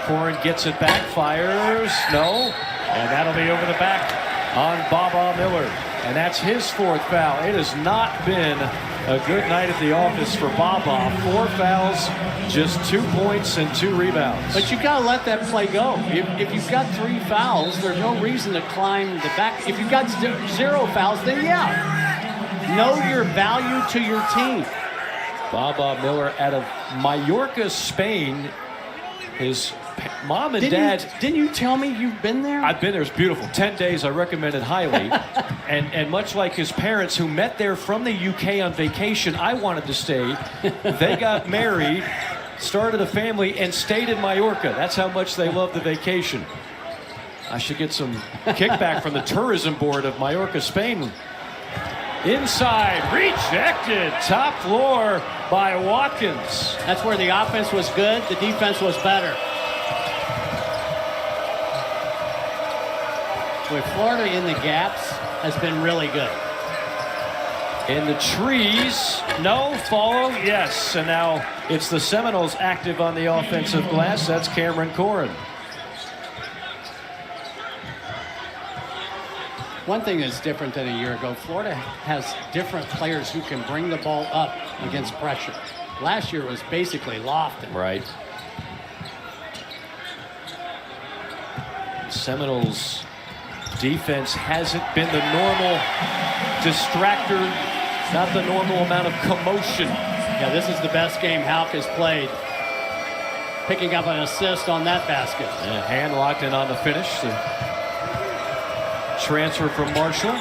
Corrin gets it back, fires, no. And that'll be over the back on Baba Miller. And that's his 4th foul. It has not been a good night at the office for Baba. 4 fouls, just 2 points and 2 rebounds. But you got to let that play go. If you've got 3 fouls, there's no reason to climb the back. If you've got 0 fouls, then yeah. Know your value to your team. Baba Miller out of Mallorca, Spain. His mom and dad. Didn't you tell me you've been there? I've been there. It's beautiful. 10 days. I recommend it highly. and much like his parents, who met there from the UK on vacation, I wanted to stay. They got married, started a family, and stayed in Mallorca. That's how much they love the vacation. I should get some kickback from the tourism board of Mallorca, Spain. Inside, rejected, top floor by Watkins. That's where the offense was good, the defense was better. With Florida in the gaps has been really good. In the trees, no, follow, yes. And now it's the Seminoles active on the offensive glass. That's Cameron Corrin. One thing that's different than a year ago, Florida has different players who can bring the ball up against pressure. Last year it was basically Lofton. Right. Seminoles defense hasn't been the normal distractor, not the normal amount of commotion. Yeah, this is the best game Houck has played. Picking up an assist on that basket. And hand locked in on the finish. The transfer from Marshall.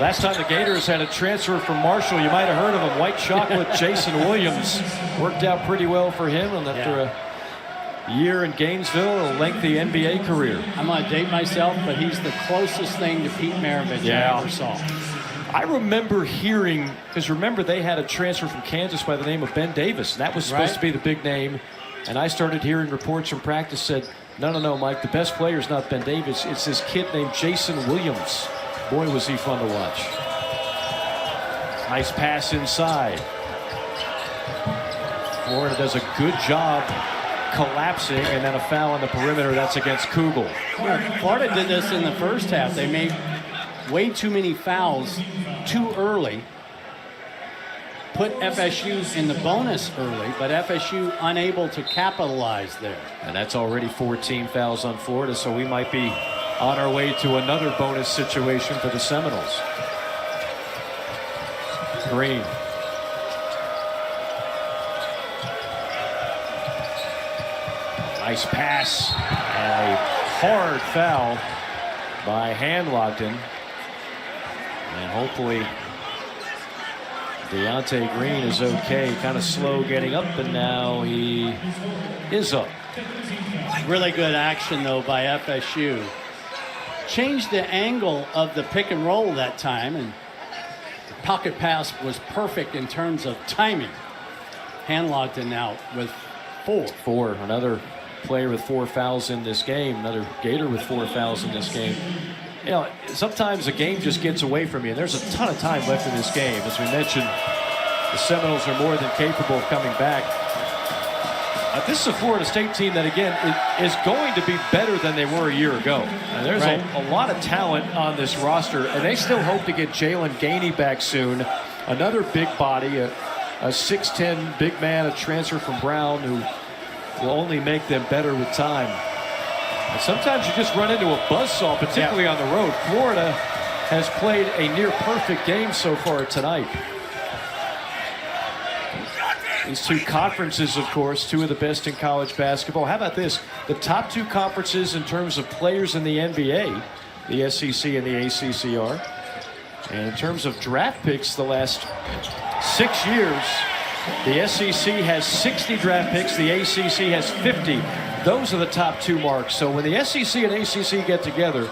Last time the Gators had a transfer from Marshall, you might have heard of him, White Chocolate Jason Williams. Worked out pretty well for him, and after a year in Gainesville, a lengthy NBA career. I'm going to date myself, but he's the closest thing to Pete Maravich I ever saw. I remember hearing, because remember they had a transfer from Kansas by the name of Ben Davis, and that was supposed to be the big name. And I started hearing reports from practice said, no, Mike, the best player is not Ben Davis. It's this kid named Jason Williams. Boy, was he fun to watch. Nice pass inside. Florida does a good job collapsing, and then a foul on the perimeter. That's against Kugel. Yeah, Florida did this in the first half. They made way too many fouls too early. Put FSU in the bonus early, but FSU unable to capitalize there. And that's already 14 fouls on Florida, so we might be on our way to another bonus situation for the Seminoles. Green. Nice pass. And a hard foul by Hanlogden. And hopefully Deontay Green is okay. Kind of slow getting up, and now he is up. Really good action, though, by FSU. Changed the angle of the pick and roll that time, and the pocket pass was perfect in terms of timing. Hanlogden now with 4. Another player with 4 fouls in this game. Another Gator with 4 fouls in this game. You know, sometimes a game just gets away from you, and there's a ton of time left in this game. As we mentioned, the Seminoles are more than capable of coming back. This is a Florida State team that, again, is going to be better than they were a year ago. And there's a lot of talent on this roster, and they still hope to get Jalen Gainey back soon. Another big body, a 6'10" big man, a transfer from Brown, who will only make them better with time. And sometimes you just run into a buzzsaw, particularly on the road. Florida has played a near perfect game so far tonight. These two conferences, of course, 2 of the best in college basketball. How about this? The top 2 conferences in terms of players in the NBA, the SEC and the ACC are. And in terms of draft picks the last 6 years, the SEC has 60 draft picks, the ACC has 50. Those are the top 2 marks. So when the SEC and ACC get together,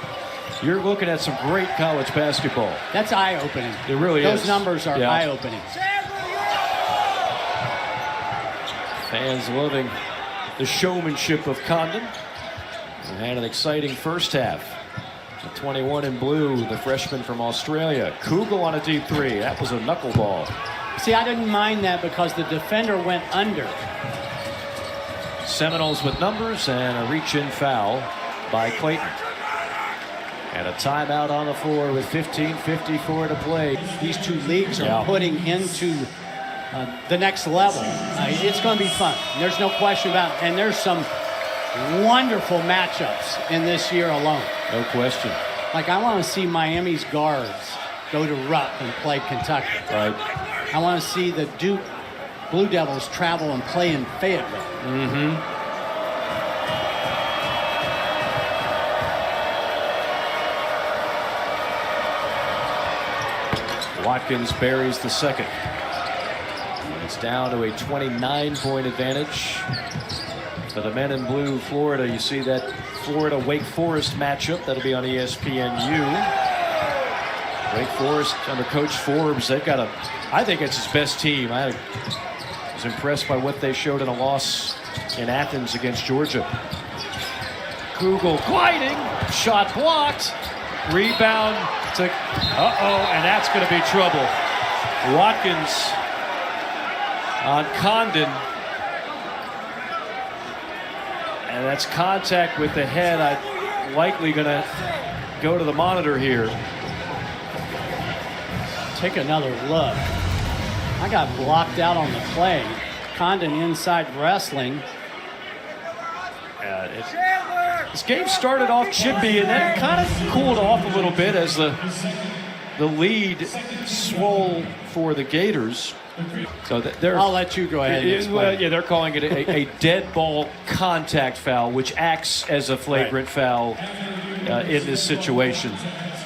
you're looking at some great college basketball. That's eye-opening. It really is. Those numbers are eye-opening. Fans loving the showmanship of Condon. We had an exciting first half. The 21 in blue, the freshman from Australia. Kugel on a deep three. That was a knuckleball. See, I didn't mind that because the defender went under. Seminoles with numbers and a reach-in foul by Clayton. And a timeout on the floor with 15:54 to play. These two leagues are putting into the next level. It's going to be fun. There's no question about it. And there's some wonderful matchups in this year alone. No question. Like, I want to see Miami's guards go to Rupp and play Kentucky. Right. I want to see the Duke Blue Devils travel and play in Fayetteville. Mm-hmm. Watkins buries the second. And it's down to a 29-point advantage for the men in blue. Florida, you see that Florida-Wake Forest matchup. That'll be on ESPNU. Wake Forest under Coach Forbes, they've got I think it's his best team. I was impressed by what they showed in a loss in Athens against Georgia. Kugel gliding, shot blocked, rebound to, and that's going to be trouble. Watkins on Condon. And that's contact with the head. I'm likely going to go to the monitor here. Take another look. I got blocked out on the play. Condon inside wrestling. This game started off chippy and then kind of cooled off a little bit as the lead swole for the Gators. So I'll let you go ahead and explain. Yeah, they're calling it a dead ball contact foul, which acts as a flagrant foul in this situation.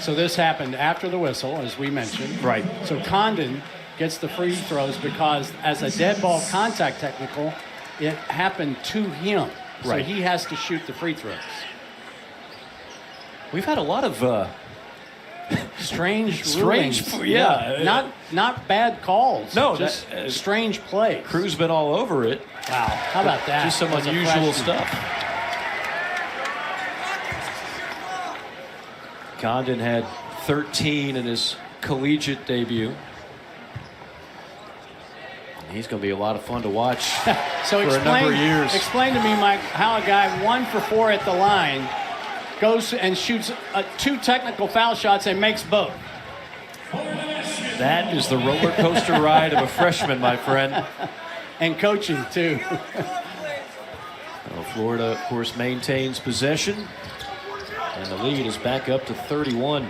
So this happened after the whistle, as we mentioned. Right. So Condon gets the free throws because as a dead ball contact technical, it happened to him. So right. he has to shoot the free throws. We've had a lot of strange rulings. Yeah. Not bad calls. No, just strange plays. Crew's been all over it. Wow. How about that? Just some unusual stuff. Condon had 13 in his collegiate debut. He's going to be a lot of fun to watch so for a number of years. Explain to me, Mike, how a guy 1 for 4 at the line goes and shoots 2 technical foul shots and makes both. That is the roller coaster ride of a freshman, my friend. And coaching, too. Well, Florida, of course, maintains possession. And the lead is back up to 31.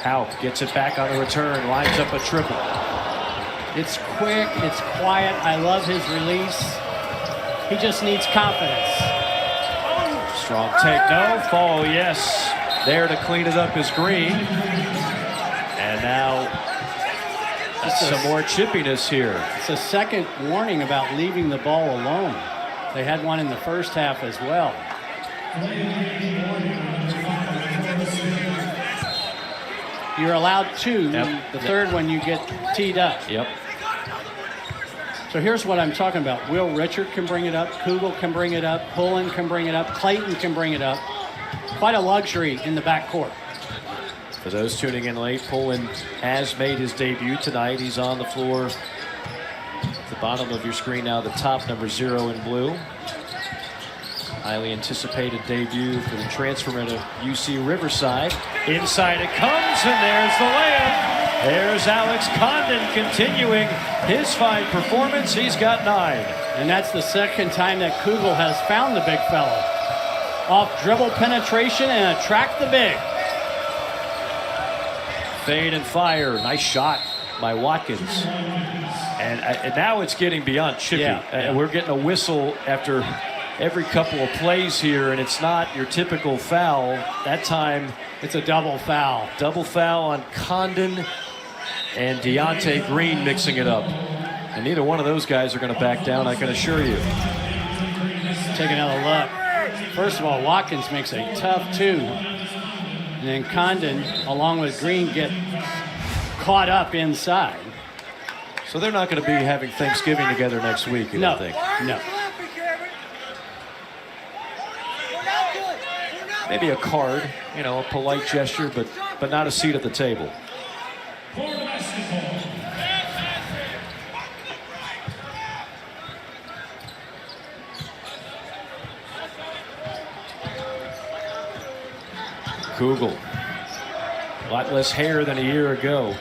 Howe gets it back on the return, lines up a triple. It's quick, it's quiet. I love his release. He just needs confidence. Strong take, no. Fall, yes. There to clean it up is Green. And now some more chippiness here. It's a second warning about leaving the ball alone. They had one in the first half as well. You're allowed 2. Yep. The third one you get teed up. Yep. So here's what I'm talking about. Will Richard can bring it up. Kugel can bring it up. Pullen can bring it up. Clayton can bring it up. Quite a luxury in the backcourt. For those tuning in late, Pullen has made his debut tonight. He's on the floor. At the bottom of your screen now, the top, number 0 in blue. Highly anticipated debut for the transfer of UC Riverside. Inside it comes, and there's the layup. There's Alex Condon continuing his fine performance. He's got 9. And that's the second time that Kugel has found the big fella. Off dribble penetration and attract the big. Fade and fire. Nice shot by Watkins. And now it's getting beyond chippy. Yeah. We're getting a whistle after every couple of plays here, and it's not your typical foul. That time, it's a double foul. Double foul on Condon and Deontay Green mixing it up. And neither one of those guys are going to back down, I can assure you. Take another look. First of all, Watkins makes a tough 2. And then Condon, along with Green, get caught up inside. So they're not going to be having Thanksgiving together next week, you don't think? No. maybe a card, you know, a polite gesture, but not a seat at the table. Kugel, a lot less hair than a year ago.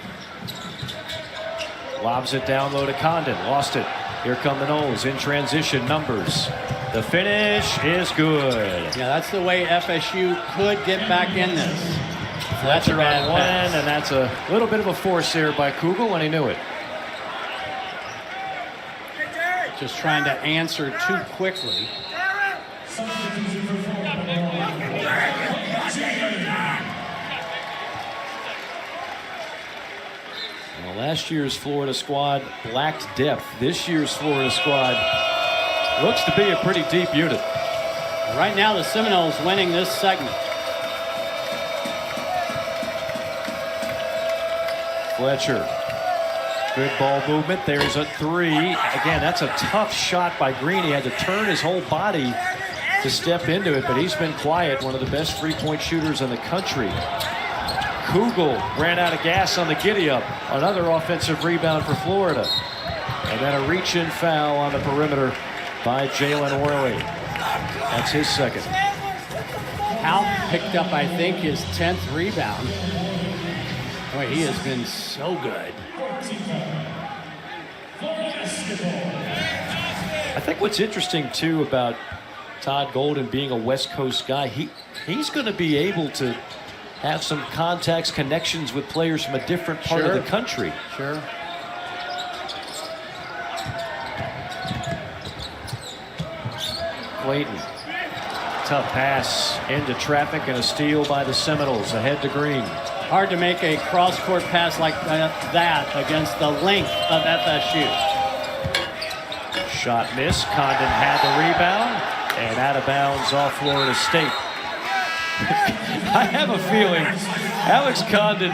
Lobs it down low to Condon, lost it. Here come the Noles in transition, numbers. The finish is good. Yeah, that's the way FSU could get back in this. Fletcher on one, and that's a little bit of a force there by Kugel, and he knew it. Just trying to answer too quickly. Well, last year's Florida squad lacked depth. This year's Florida squad looks to be a pretty deep unit. Right now, the Seminoles winning this segment. Fletcher, good ball movement. There's a three. Again, that's a tough shot by Green. He had to turn his whole body to step into it, but he's been quiet. One of the best three-point shooters in the country. Kugel ran out of gas on the giddy-up. Another offensive rebound for Florida. And then a reach-in foul on the perimeter by Jalen Worley. That's his second. Houck picked up, I think, his 10th rebound. Boy, he has been so good. I think what's interesting, too, about Todd Golden being a West Coast guy, he's going to be able to have some contacts, connections with players from a different part of the country. Sure. Clayton, tough pass into traffic and a steal by the Seminoles ahead to Green. Hard to make a cross-court pass like that against the length of FSU. Shot missed. Condon had the rebound and out of bounds off Florida State. I have a feeling Alex Condon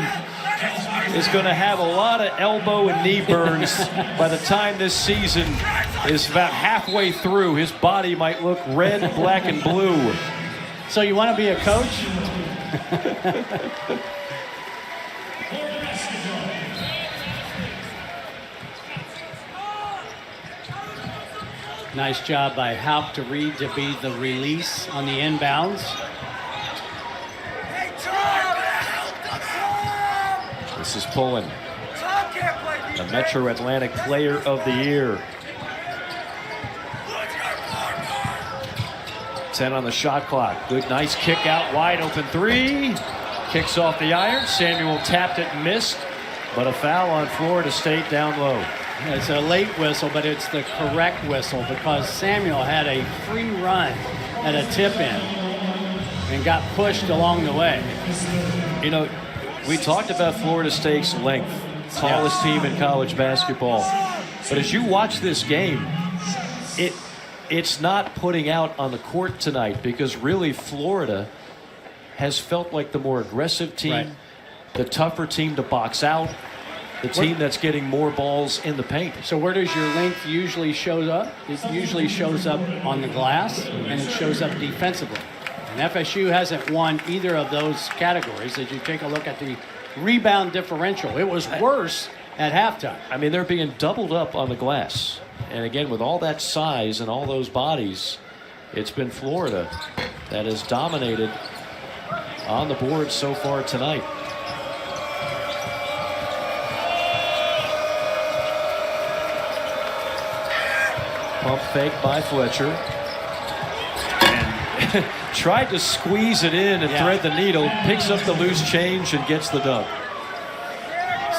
is going to have a lot of elbow and knee burns by the time this season is about halfway through. His body might look red, black, and blue. So you want to be a coach? Nice job by Houck to read to be the release on the inbounds. This is Pullen, the Metro Atlantic Player of the Year. 10 on the shot clock. Good, nice kick out, wide open three. Kicks off the iron. Samuel tapped it and missed, but a foul on Florida State down low. It's a late whistle, but it's the correct whistle because Samuel had a free run at a tip-in and got pushed along the way. You know, we talked about Florida State's length, tallest team in college basketball. But as you watch this game, it's not putting out on the court tonight because really Florida has felt like the more aggressive team, the tougher team to box out, the team that's getting more balls in the paint. So where does your length usually show up? It usually shows up on the glass, and it shows up defensively. And FSU hasn't won either of those categories. As you take a look at the rebound differential, it was worse at halftime. I mean, they're being doubled up on the glass. And again, with all that size and all those bodies, it's been Florida that has dominated on the board so far tonight. Pump fake by Fletcher. And tried to squeeze it in and thread the needle. Picks up the loose change and gets the dunk.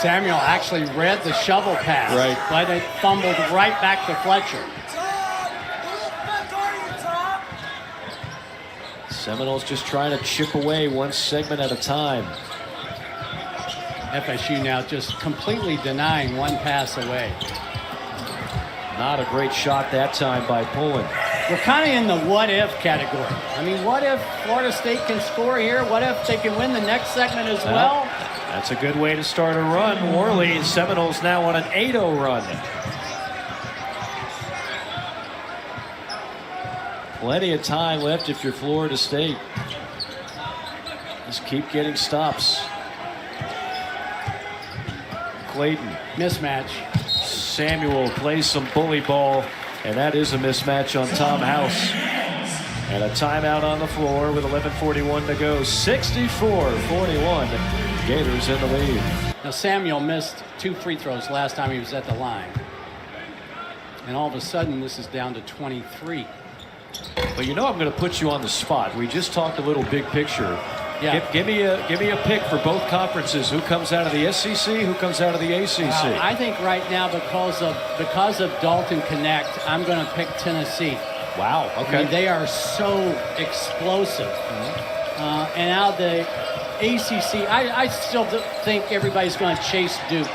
Samuel actually read the shovel pass. Right. But it fumbled right back to Fletcher. Seminoles just trying to chip away one segment at a time. FSU now just completely denying one pass away. Not a great shot that time by Pullen. We're kind of in the what-if category. I mean, what if Florida State can score here? What if they can win the next segment as well? That's a good way to start a run. Worley and Seminoles now on an 8-0 run. Plenty of time left if you're Florida State. Just keep getting stops. Clayton. Mismatch. Samuel plays some bully ball, and that is a mismatch on Tom House. And a timeout on the floor with 11:41 to go. 64-41. Gators in the lead. Now Samuel missed 2 free throws last time he was at the line. And all of a sudden this is down to 23. But you know I'm going to put you on the spot. We just talked a little big picture. Yeah. Give me a pick for both conferences. Who comes out of the SEC? Who comes out of the ACC? Well, I think right now because of Dalton Connect, I'm going to pick Tennessee. Wow. Okay. I mean, they are so explosive. And out of the ACC, I still think everybody's going to chase Duke.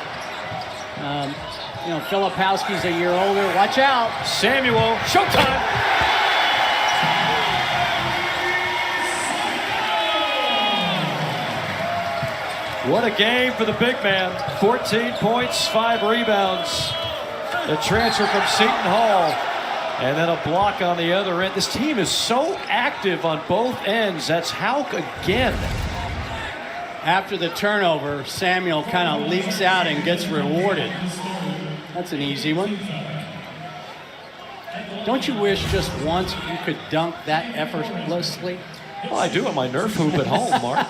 Filipowski's a year older. Watch out. Samuel. Showtime. What a game for the big man. 14 points, 5 rebounds. The transfer from Seton Hall. And then a block on the other end. This team is so active on both ends. That's Hauk again. After the turnover, Samuel kind of leaks out and gets rewarded. That's an easy one. Don't you wish just once you could dunk that effortlessly? Well, I do on my Nerf hoop at home, Mark.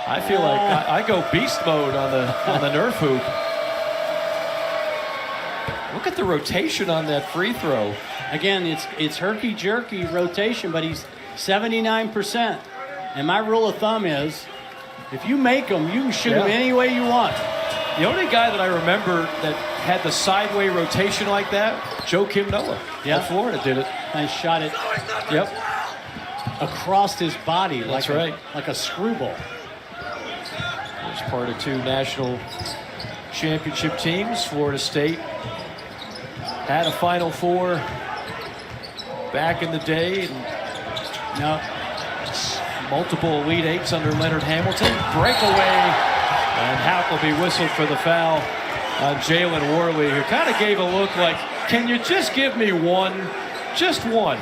I feel like I go beast mode on the Nerf hoop. Look at the rotation on that free throw. Again, it's herky-jerky rotation, but he's 79%. And my rule of thumb is, if you make them, you can shoot them any way you want. The only guy that I remember that had the sideway rotation like that, Joe Kim Noah. Yeah. At Florida did it. And shot it Yep. across his body That's like right. like a screwball. As part of 2 national championship teams, Florida State had a Final Four back in the day. No. Multiple Elite Eights under Leonard Hamilton. Breakaway. And Hauk will be whistled for the foul on Jalen Worley, who kind of gave a look like, can you just give me one? Just one.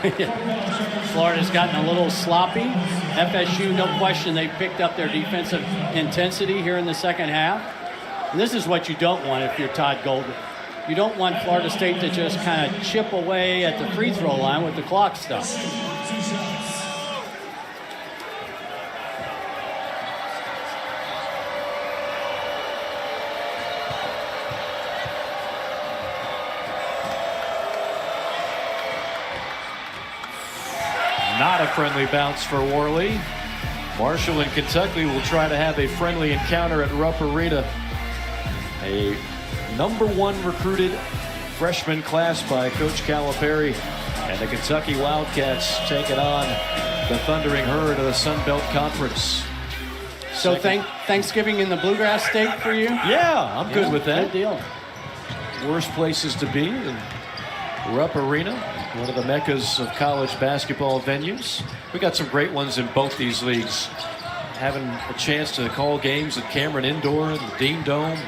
Florida's gotten a little sloppy. FSU, no question, they picked up their defensive intensity here in the second half. And this is what you don't want if you're Todd Golden. You don't want Florida State to just kind of chip away at the free throw line with the clock stuff. Not a friendly bounce for Worley. Marshall and Kentucky will try to have a friendly encounter at Rupp Arena. A #1 recruited freshman class by Coach Calipari. And the Kentucky Wildcats taking on the Thundering Herd of the Sun Belt Conference. So Thanksgiving in the Bluegrass State for you? Yeah, I'm good with that. Good deal. Worst places to be in Rupp Arena, one of the meccas of college basketball venues. We got some great ones in both these leagues. Having a chance to call games at Cameron Indoor, the Dean Dome,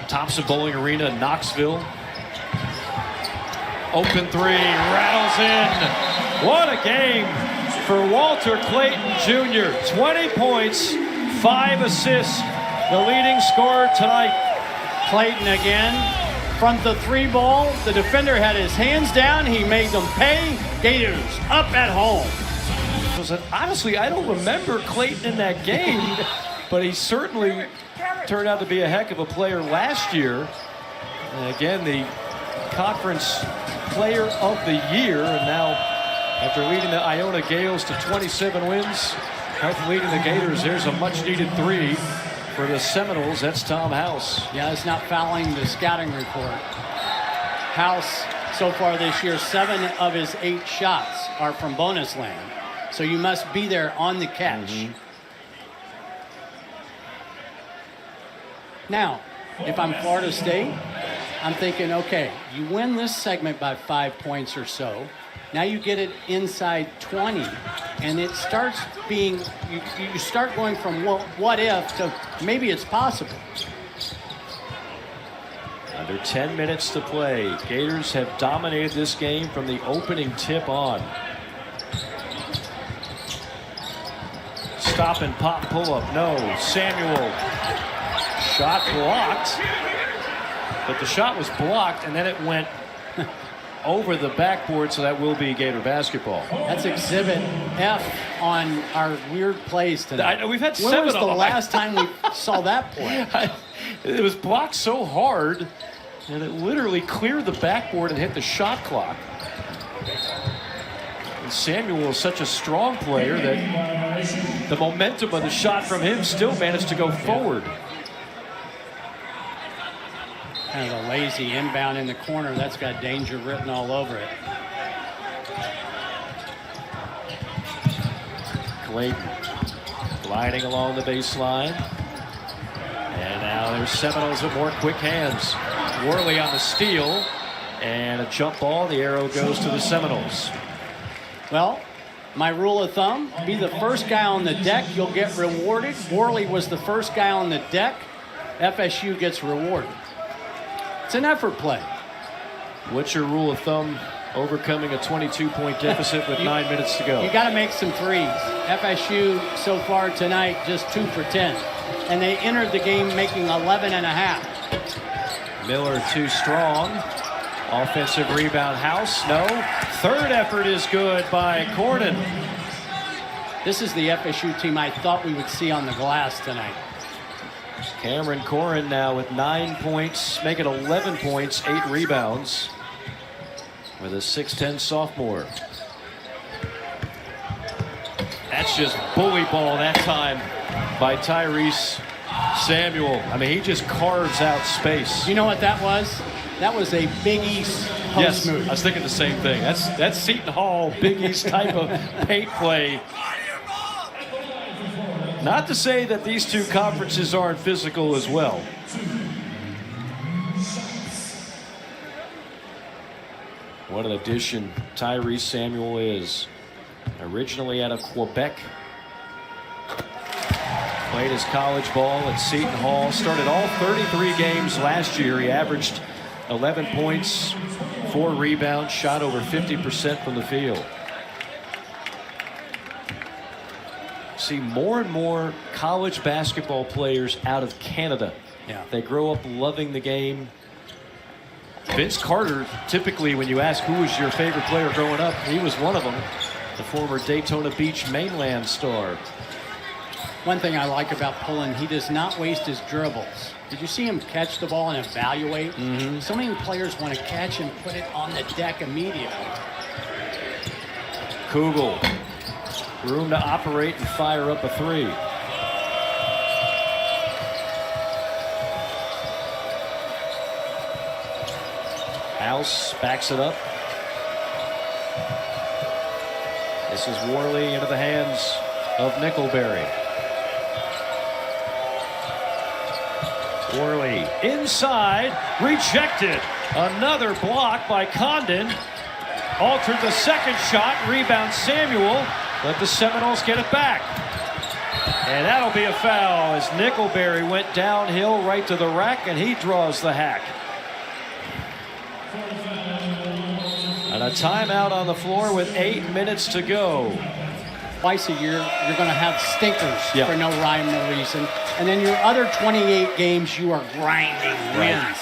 Thompson Bowling Arena in Knoxville. Open 3, rattles in. What a game for Walter Clayton Jr. 20 points, 5 assists, the leading scorer tonight. Clayton again. From the 3 ball, the defender had his hands down. He made them pay. Gators up at home. Honestly, I don't remember Clayton in that game, but he certainly turned out to be a heck of a player last year. And again, the conference player of the year. And now, after leading the Iona Gales to 27 wins, after leading the Gators, there's a much-needed 3 for the Seminoles. That's Tom House. Yeah, it's not fouling the scouting report. House, so far this year, 7 of his 8 shots are from bonus land. So you must be there on the catch. Now, if I'm Florida State, I'm thinking, okay, you win this segment by 5 points or so. Now you get it inside 20, and it starts being, you start going from what if to maybe it's possible. Under 10 minutes to play. Gators have dominated this game from the opening tip on. Stop and pop pull-up. No. Samuel. Shot blocked. But the shot was blocked, and then it went over the backboard, so that will be Gator basketball. That's exhibit F on our weird plays tonight. I know we've had when 7 was of the them. last time we saw that play? It was blocked so hard, and it literally cleared the backboard and hit the shot clock. And Samuel is such a strong player that the momentum of the shot from him still managed to go forward. Kind of a lazy inbound in the corner. That's got danger written all over it. Clayton gliding along the baseline. And now there's Seminoles with more quick hands. Worley on the steal. And a jump ball. The arrow goes to the Seminoles. Well, my rule of thumb, be the first guy on the deck, you'll get rewarded. Worley was the first guy on the deck. FSU gets rewarded. It's an effort play. What's your rule of thumb overcoming a 22-point deficit with 9 minutes to go? You got to make some threes. FSU so far tonight just 2 for 10. And they entered the game making 11 and a half. Miller too strong. Offensive rebound, House, no. Third effort is good by Cornyn. This is the FSU team I thought we would see on the glass tonight. Cameron Cornyn now with 9 points, making 11 points, 8 rebounds with a 6'10 sophomore. That's just bully ball that time by Tyrese Samuel. I mean, he just carves out space. You know what that was? That was a Big East post Yes, move. I was thinking the same thing. That's Seton Hall, Big East type of paint play. Not to say that these two conferences aren't physical as well. What an addition Tyrese Samuel is. Originally out of Quebec. Played his college ball at Seton Hall. Started all 33 games last year. He averaged 11 points, 4 rebounds, shot over 50% from the field. See more and more college basketball players out of Canada. Yeah. They grow up loving the game. Vince Carter, typically when you ask who was your favorite player growing up, he was one of them. The former Daytona Beach mainland star. One thing I like about Pullen, he does not waste his dribbles. Did you see him catch the ball and evaluate? Mm-hmm. So many players want to catch and put it on the deck immediately. Kugel. Room to operate and fire up a 3. House backs it up. This is Worley into the hands of Nickelberry. Worley inside, rejected. Another block by Condon. Altered the second shot, rebound Samuel. Let the Seminoles get it back. And that'll be a foul as Nickelberry went downhill right to the rack and he draws the hack. And a timeout on the floor with 8 minutes to go. Twice a year, you're going to have stinkers Yeah. for no rhyme or reason. And then your other 28 games, you are grinding wins.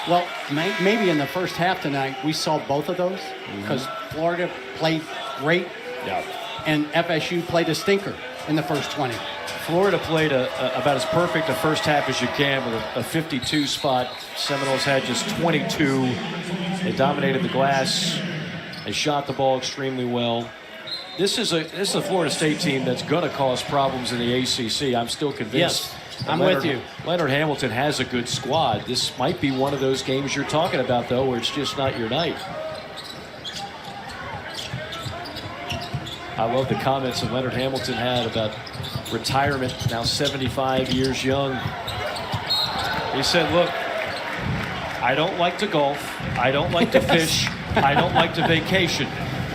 Well, maybe in the first half tonight, we saw both of those because Florida played great. Yeah. And FSU played a stinker in the first 20. Florida played about as perfect a first half as you can with a 52 spot. Seminoles had just 22. They dominated the glass. They shot the ball extremely well. This is a Florida State team that's going to cause problems in the ACC. I'm still convinced. Yes, I'm with you. Leonard Hamilton has a good squad. This might be one of those games you're talking about, though, where it's just not your night. I love the comments that Leonard Hamilton had about retirement, now 75 years young. He said, look, I don't like to golf. I don't like to fish. I don't like to vacation.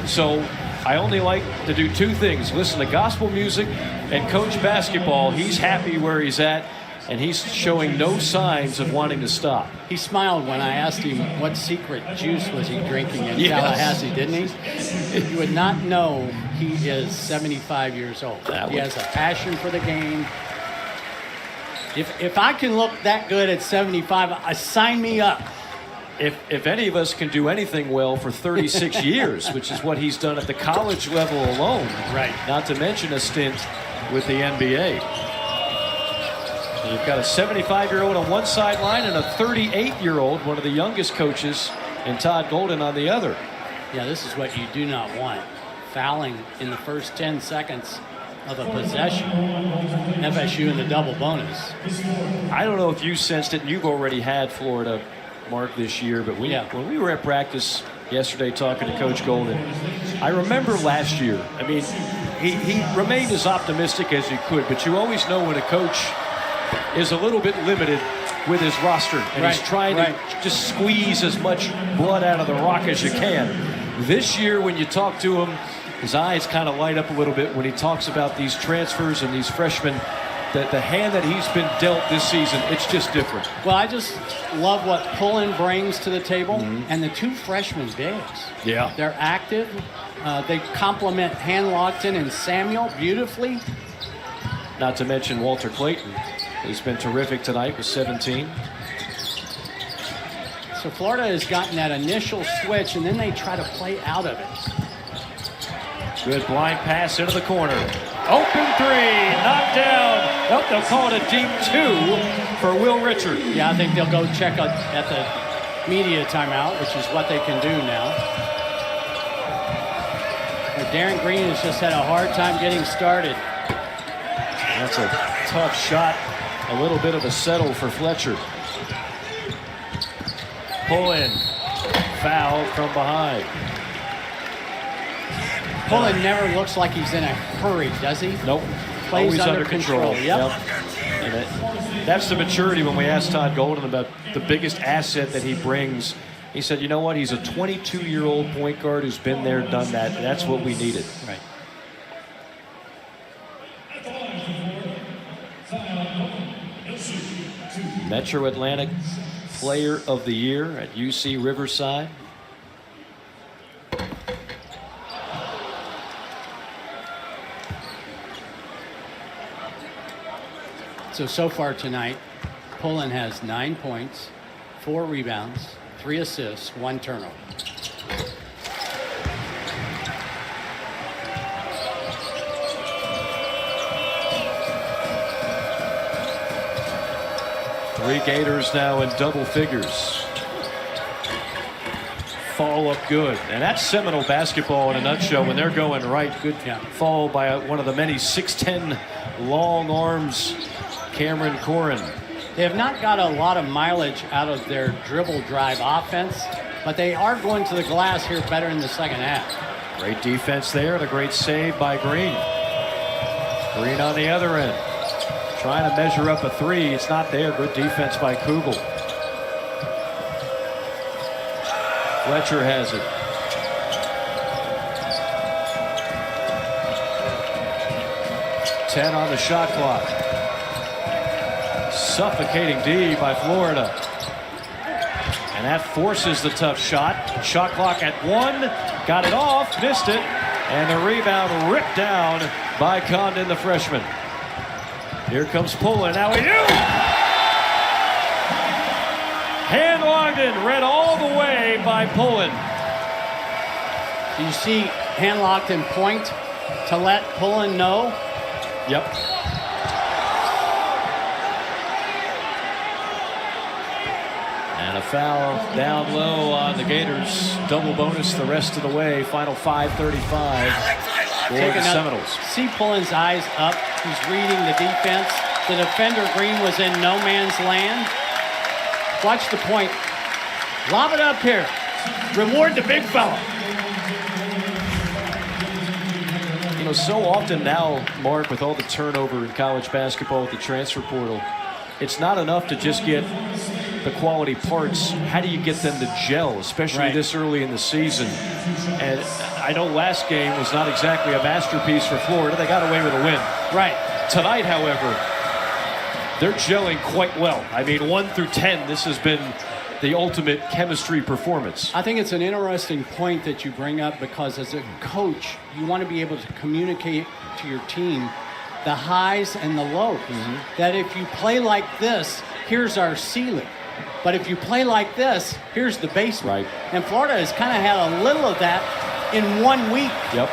So I only like to do 2 things, listen to gospel music and coach basketball. He's happy where he's at. and he's showing no signs of wanting to stop. He smiled when I asked him what secret juice was he drinking in Tallahassee, didn't he? You would not know he is 75 years old. He has a passion for the game. If I can look that good at 75, sign me up. If any of us can do anything well for 36 years, which is what he's done at the college level alone, right? Not to mention a stint with the NBA. You've got a 75-year-old on one sideline and a 38-year-old, one of the youngest coaches, and Todd Golden on the other. Yeah, this is what you do not want. Fouling in the first 10 seconds of a possession. FSU in the double bonus. I don't know if you sensed it, and you've already had Florida, Mark, this year, but when we were at practice yesterday talking to Coach Golden, I remember last year, I mean, he remained as optimistic as he could, but you always know when a coach is a little bit limited with his roster, and he's trying to just squeeze as much blood out of the rock as you can. This year, when you talk to him, his eyes kind of light up a little bit when he talks about these transfers and these freshmen. The hand that he's been dealt this season, it's just different. Well, I just love what Pullen brings to the table, and the two freshman bigs. Yeah. They're active. They complement Han-Logton and Samuel beautifully. Not to mention Walter Clayton, who's been terrific tonight with 17. So Florida has gotten that initial switch, and then they try to play out of it. Good blind pass into the corner. Open three, knocked down. Nope, they'll call it a deep 2 for Will Richard. Yeah, I think they'll go check at the media timeout, which is what they can do now. And Darren Green has just had a hard time getting started. That's a tough shot. A little bit of a settle for Fletcher. Pull in. Foul from behind. Pullen never looks like he's in a hurry, does he? Nope. Plays Always under control. Yep. And that's the maturity when we asked Todd Golden about the biggest asset that he brings. He said, you know what? He's a 22-year-old point guard who's been there, done that. That's what we needed. Right. Metro Atlantic Player of the Year at UC Riverside. So far tonight, Pullen has 9 points, 4 rebounds, 3 assists, 1 turnover. Three Gators now in double figures. Fall up good. And that's Seminole basketball in a nutshell when they're going right. Good fall by one of the many 6'10" long arms, Cameron Corrin. They have not got a lot of mileage out of their dribble drive offense, but they are going to the glass here better in the second half. Great defense there and a great save by Green. Green on the other end. Trying to measure up a 3. It's not there. Good defense by Kugel. Fletcher has it. Ten on the shot clock. Suffocating D by Florida. And that forces the tough shot. Shot clock at 1. Got it off. Missed it. And the rebound ripped down by Condon, the freshman. Here comes Pullen. Now we do. Han-Logton read all the way by Pullen. Do you see Han-Logton point to let Pullen know? Yep. And a foul down low on the Gators. Double bonus the rest of the way. Final 5:35 for the Seminoles. See Pullen's eyes up. He's reading the defense. The defender, Green, was in no man's land. Watch the point. Lob it up here. Reward the big fella. You know, so often now, Mark, with all the turnover in college basketball with the transfer portal, it's not enough to just get the quality parts. How do you get them to gel, especially this early in the season? And I know last game was not exactly a masterpiece for Florida. They got away with a win. Right. Tonight, however, they're gelling quite well. I mean, 1 through 10, this has been the ultimate chemistry performance. I think it's an interesting point that you bring up because as a coach, you want to be able to communicate to your team the highs and the lows. That if you play like this, here's our ceiling. But if you play like this, here's the basement. Right. And Florida has kind of had a little of that in 1 week. Yep.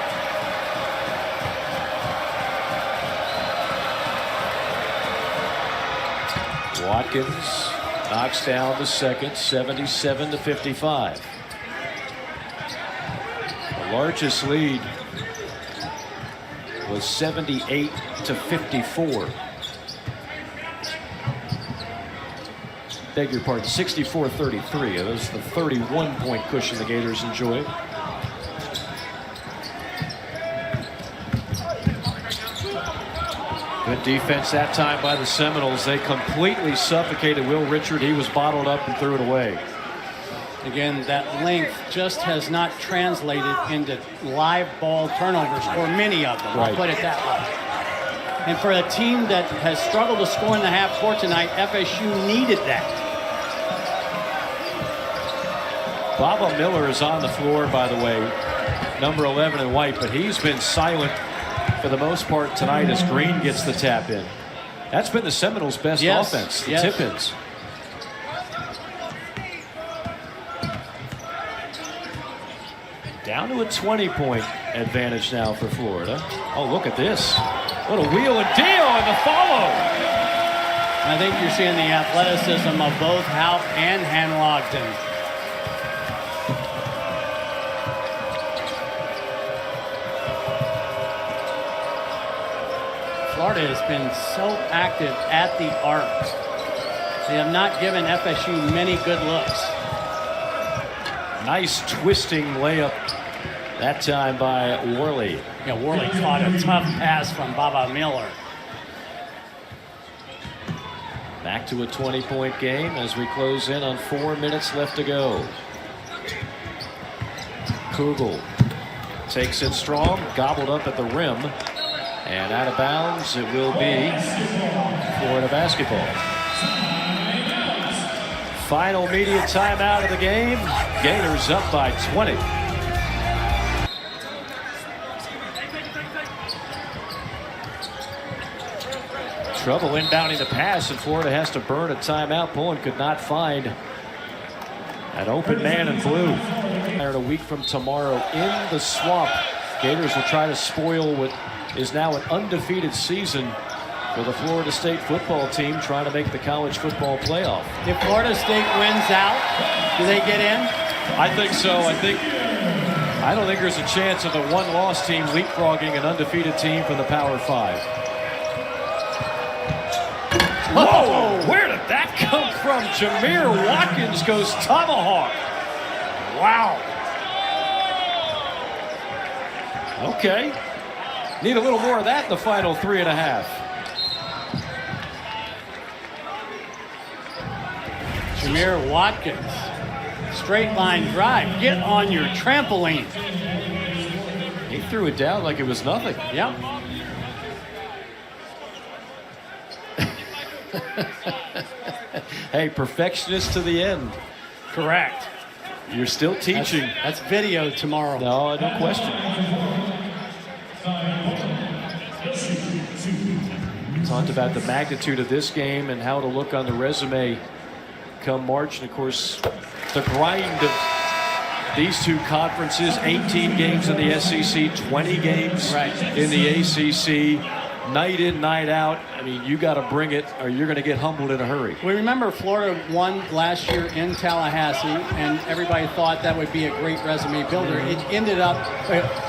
Watkins knocks down the second, 77-55. The largest lead was 78-54. Beg your pardon, 64-33. That was the 31-point cushion the Gators enjoyed. Good defense that time by the Seminoles. They completely suffocated Will Richard. He was bottled up and threw it away. Again, that length just has not translated into live ball turnovers for many of them. Right. I'll put it that way. And for a team that has struggled to score in the half court tonight, FSU needed that. Baba Miller is on the floor, by the way, number 11 in white, but he's been silent for the most part tonight as Green gets the tap in. That's been the Seminoles' best offense, the tip-ins. Down to a 20-point advantage now for Florida. Oh, look at this. What a wheel and deal and the follow. I think you're seeing the athleticism of both Haupt and Hanlogton. Florida has been so active at the arc. They have not given FSU many good looks. Nice twisting layup that time by Worley. Yeah, Worley caught a tough pass from Baba Miller. Back to a 20-point game as we close in on 4 minutes left to go. Kugel takes it strong, gobbled up at the rim, and out of bounds it will be Florida basketball. Final media timeout of the game. Gators up by 20. Trouble inbounding the pass, and Florida has to burn a timeout. Pullen could not find an open man in blue. A week from tomorrow in the Swamp. Gators will try to spoil what is now an undefeated season for the Florida State football team, trying to make the college football playoff. If Florida State wins out, do they get in? I think so. I don't think there's a chance of a one-loss team leapfrogging an undefeated team from the Power 5. Whoa! Where did that come from? Jameer Watkins goes tomahawk. Wow. Okay. Need a little more of that in the final 3.5. Jameer Watkins, straight line drive. Get on your trampoline. He threw it down like it was nothing. Yep. Hey, perfectionist to the end. Correct. You're still teaching. That's video tomorrow. No, no question. Talked about the magnitude of this game and how it'll look on the resume come March. And of course, the grind of these two conferences, 18 games in the SEC, 20 games in the ACC, night in, night out. I mean, you got to bring it or you're going to get humbled in a hurry. We remember Florida won last year in Tallahassee, and everybody thought that would be a great resume builder. It ended up,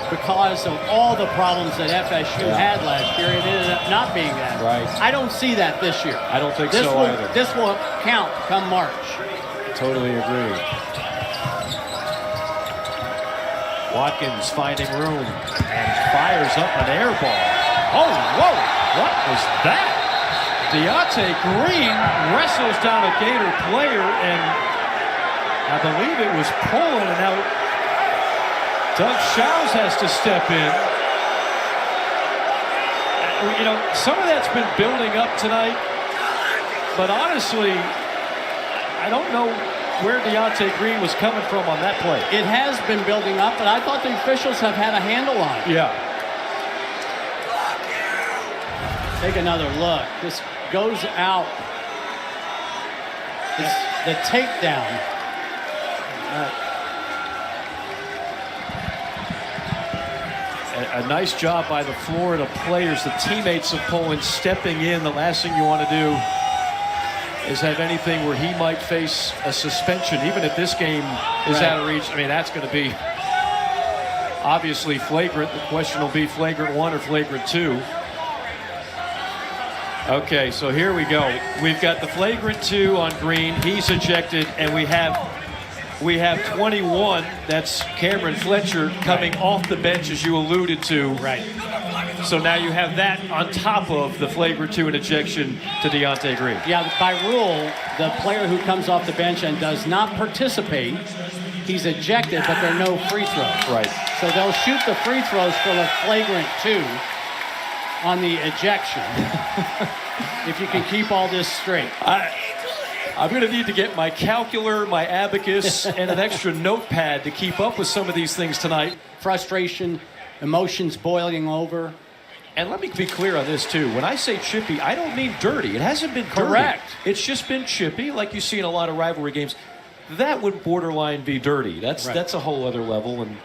because of all the problems that FSU had last year, it ended up not being that. Right. I don't see that this year. I don't think so either. This will count come March. Totally agree. Watkins finding room and fires up an air ball. Oh, whoa! What was that? Deontay Green wrestles down a Gator player, and I believe it was Pullen, and now Doug Shows has to step in. You know, some of that's been building up tonight. But honestly, I don't know where Deontay Green was coming from on that play. It has been building up, but I thought the officials have had a handle on it. Yeah. Take another look. This goes out. It's the takedown. A nice job by the Florida players, the teammates of Poland stepping in. The last thing you want to do is have anything where he might face a suspension, even if this game is out of reach. I mean, that's going to be obviously flagrant. The question will be flagrant 1 or flagrant 2. Okay, so here we go. We've got the flagrant 2 on Green. He's ejected, and we have 21. That's Cameron Fletcher coming off the bench, as you alluded to. Right. So now you have that on top of the flagrant 2 and ejection to Deontay Green. Yeah, by rule, the player who comes off the bench and does not participate, he's ejected, but there are no free throws. Right. So they'll shoot the free throws for the flagrant 2 on the ejection. If you can keep all this straight. I'm going to need to get my calculator, my abacus, and an extra notepad to keep up with some of these things tonight. Frustration, emotions boiling over. And let me be clear on this, too. When I say chippy, I don't mean dirty. It hasn't been correct. Dirty. It's just been chippy, like you see in a lot of rivalry games. That would borderline be dirty. That's a whole other level, and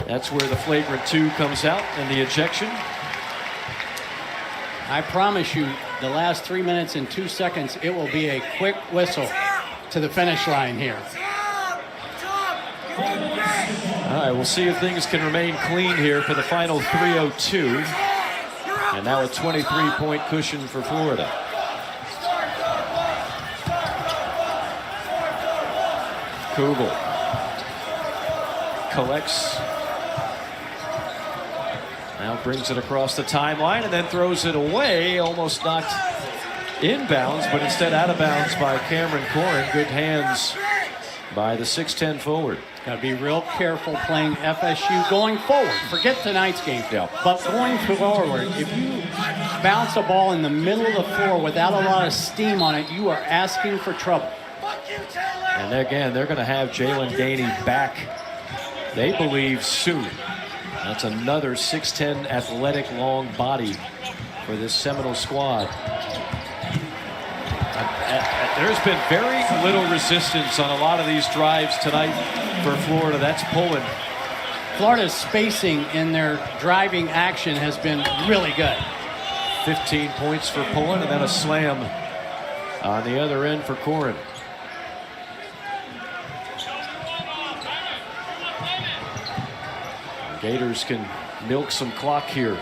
that's where the flagrant 2 comes out and the ejection. I promise you, the last 3 minutes and 2 seconds, it will be a quick whistle to the finish line here. All right, we'll see if things can remain clean here for the final 3:02. And now a 23-point cushion for Florida. Kugel collects. Now brings it across the timeline and then throws it away. Almost knocked inbounds, but instead out of bounds by Cameron Corrin. Good hands by the 6'10 forward. Got to be real careful playing FSU going forward. Forget tonight's game. Yeah. But going forward, if you bounce a ball in the middle of the floor without a lot of steam on it, you are asking for trouble. And again, they're going to have Jalen Gainey back, they believe, soon. That's another 6'10 athletic long body for this Seminole squad. There's been very little resistance on a lot of these drives tonight for Florida. That's Poland. Florida's spacing in their driving action has been really good. 15 points for Poland, and then a slam on the other end for Corrin. Gators can milk some clock here.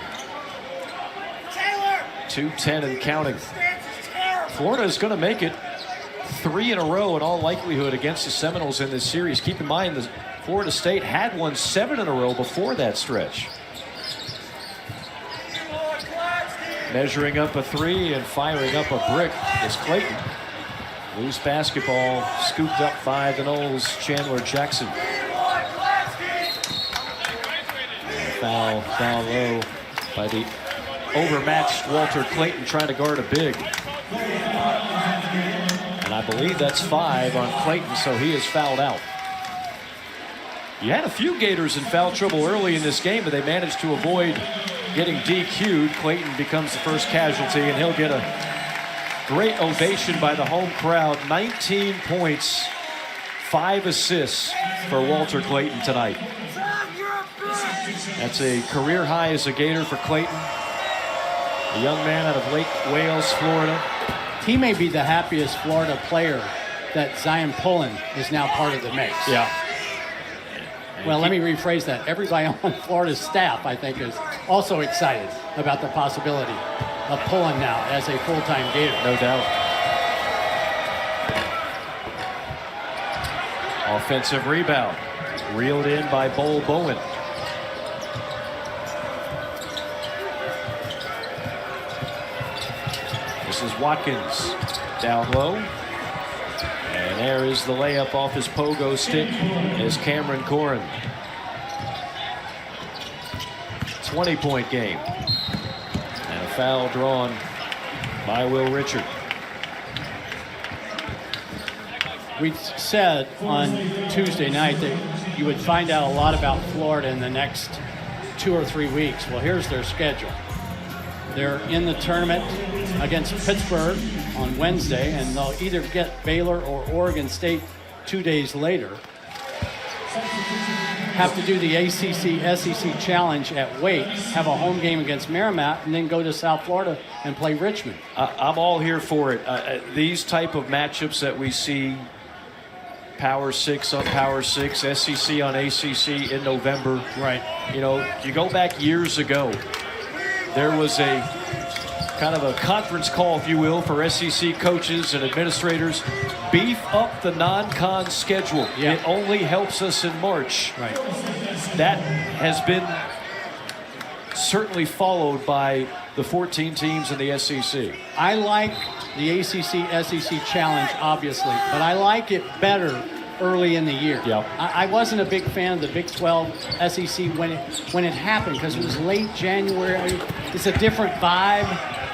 2:10 and counting. Florida is going to make it 3 in a row in all likelihood against the Seminoles in this series. Keep in mind that Florida State had won 7 in a row before that stretch. Measuring up a 3 and firing up a brick is Clayton. Loose basketball scooped up by the Noles' Chandler Jackson. Foul low by the overmatched Walter Clayton trying to guard a big. And I believe that's 5 on Clayton, so he is fouled out. You had a few Gators in foul trouble early in this game, but they managed to avoid getting DQ'd. Clayton becomes the first casualty, and he'll get a great ovation by the home crowd. 19 points, 5 assists for Walter Clayton tonight. That's a career high as a Gator for Clayton. A young man out of Lake Wales, Florida. He may be the happiest Florida player that Zion Pullen is now part of the mix. Yeah. Well, let me rephrase that. Everybody on Florida's staff, I think, is also excited about the possibility of Pullen now as a full-time Gator. No doubt. Offensive rebound. Reeled in by Bol Bowen. This is Watkins down low. And there is the layup off his pogo stick as Cameron Corrin. 20-point game. And a foul drawn by Will Richard. We said on Tuesday night that you would find out a lot about Florida in the next 2 or 3 weeks. Well, here's their schedule. They're in the tournament against Pittsburgh on Wednesday, and they'll either get Baylor or Oregon State 2 days later. Have to do the ACC-SEC Challenge at Wake, have a home game against Merrimack, and then go to South Florida and play Richmond. I'm all here for it. These type of matchups that we see, Power 6 on Power 6, SEC on ACC in November. Right. You know, you go back years ago, there was a kind of a conference call, if you will, for SEC coaches and administrators. Beef up the non-con schedule. Yeah. It only helps us in March. Right. That has been certainly followed by the 14 teams in the SEC. I like the ACC-SEC Challenge, obviously, but I like it better early in the year. Yeah. I wasn't a big fan of the Big 12 SEC when it happened, because it was late January. It's a different vibe.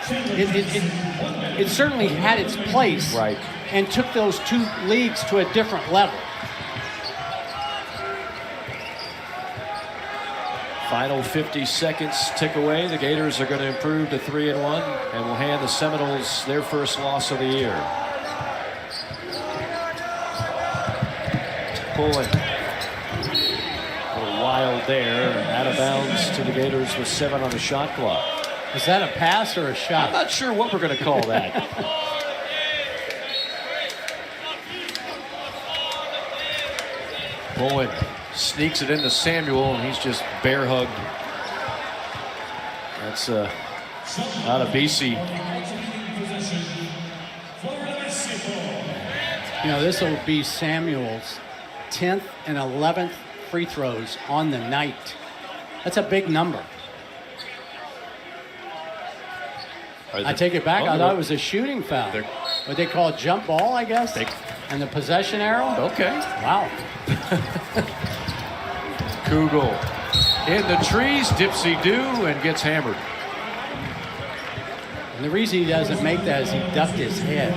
It certainly had its place, right, and took those two leagues to a different level. Final 50 seconds tick away. The Gators are going to improve to 3-1 and will hand the Seminoles their first loss of the year. Pulling. A little wild there. Out of bounds to the Gators with 7 on the shot clock. Is that a pass or a shot? I'm not sure what we're going to call that. Bowen sneaks it into Samuel, and he's just bear hugged. That's out of BC. You know, this will be Samuel's 10th and 11th free throws on the night. That's a big number. I take it back. I thought it was a shooting foul. What they call a jump ball, I guess. And the possession arrow. Okay. Wow. Kugel in the trees, dipsy-do, and gets hammered. And the reason he doesn't make that is he ducked his head.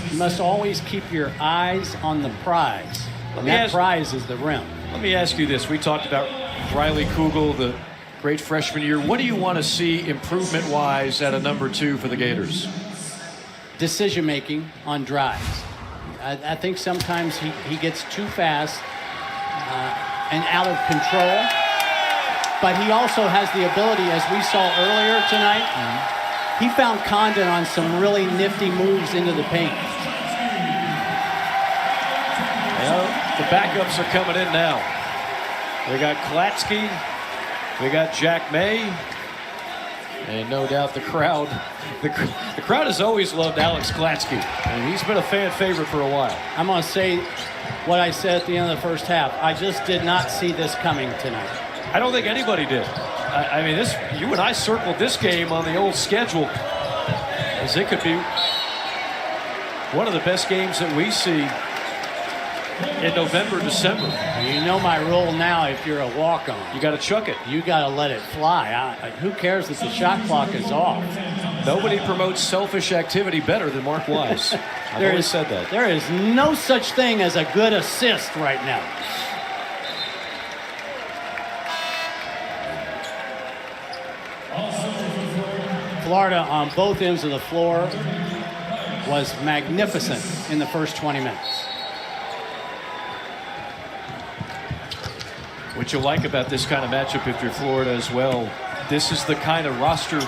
You must always keep your eyes on the prize. And that prize is the rim. Let me ask you this. We talked about Riley Kugel, the great freshman year. What do you want to see improvement-wise at a number 2 for the Gators? Decision-making on drives. I think sometimes he gets too fast and out of control. But he also has the ability, as we saw earlier tonight, he found Condon on some really nifty moves into the paint. Well, the backups are coming in now. We got Klatsky. We got Jack May, and no doubt the crowd. The crowd has always loved Alex Klatsky, and he's been a fan favorite for a while. I'm going to say what I said at the end of the first half. I just did not see this coming tonight. I don't think anybody did. I mean, you and I circled this game on the old schedule as it could be one of the best games that we see in November, December. You know my rule now, if you're a walk-on. You got to chuck it. You got to let it fly. Who cares if the shot clock is off? Nobody promotes selfish activity better than Mark Wise. I've always said that. There is no such thing as a good assist right now. Florida on both ends of the floor was magnificent in the first 20 minutes. What you like about this kind of matchup if you're Florida as well, this is the kind of roster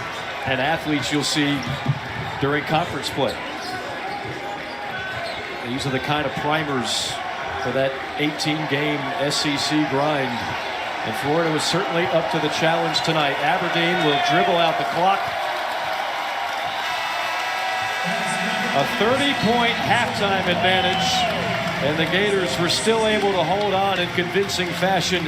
and athletes you'll see during conference play. These are the kind of primers for that 18-game SEC grind. And Florida was certainly up to the challenge tonight. Aberdeen will dribble out the clock. A 30-point halftime advantage. And the Gators were still able to hold on in convincing fashion.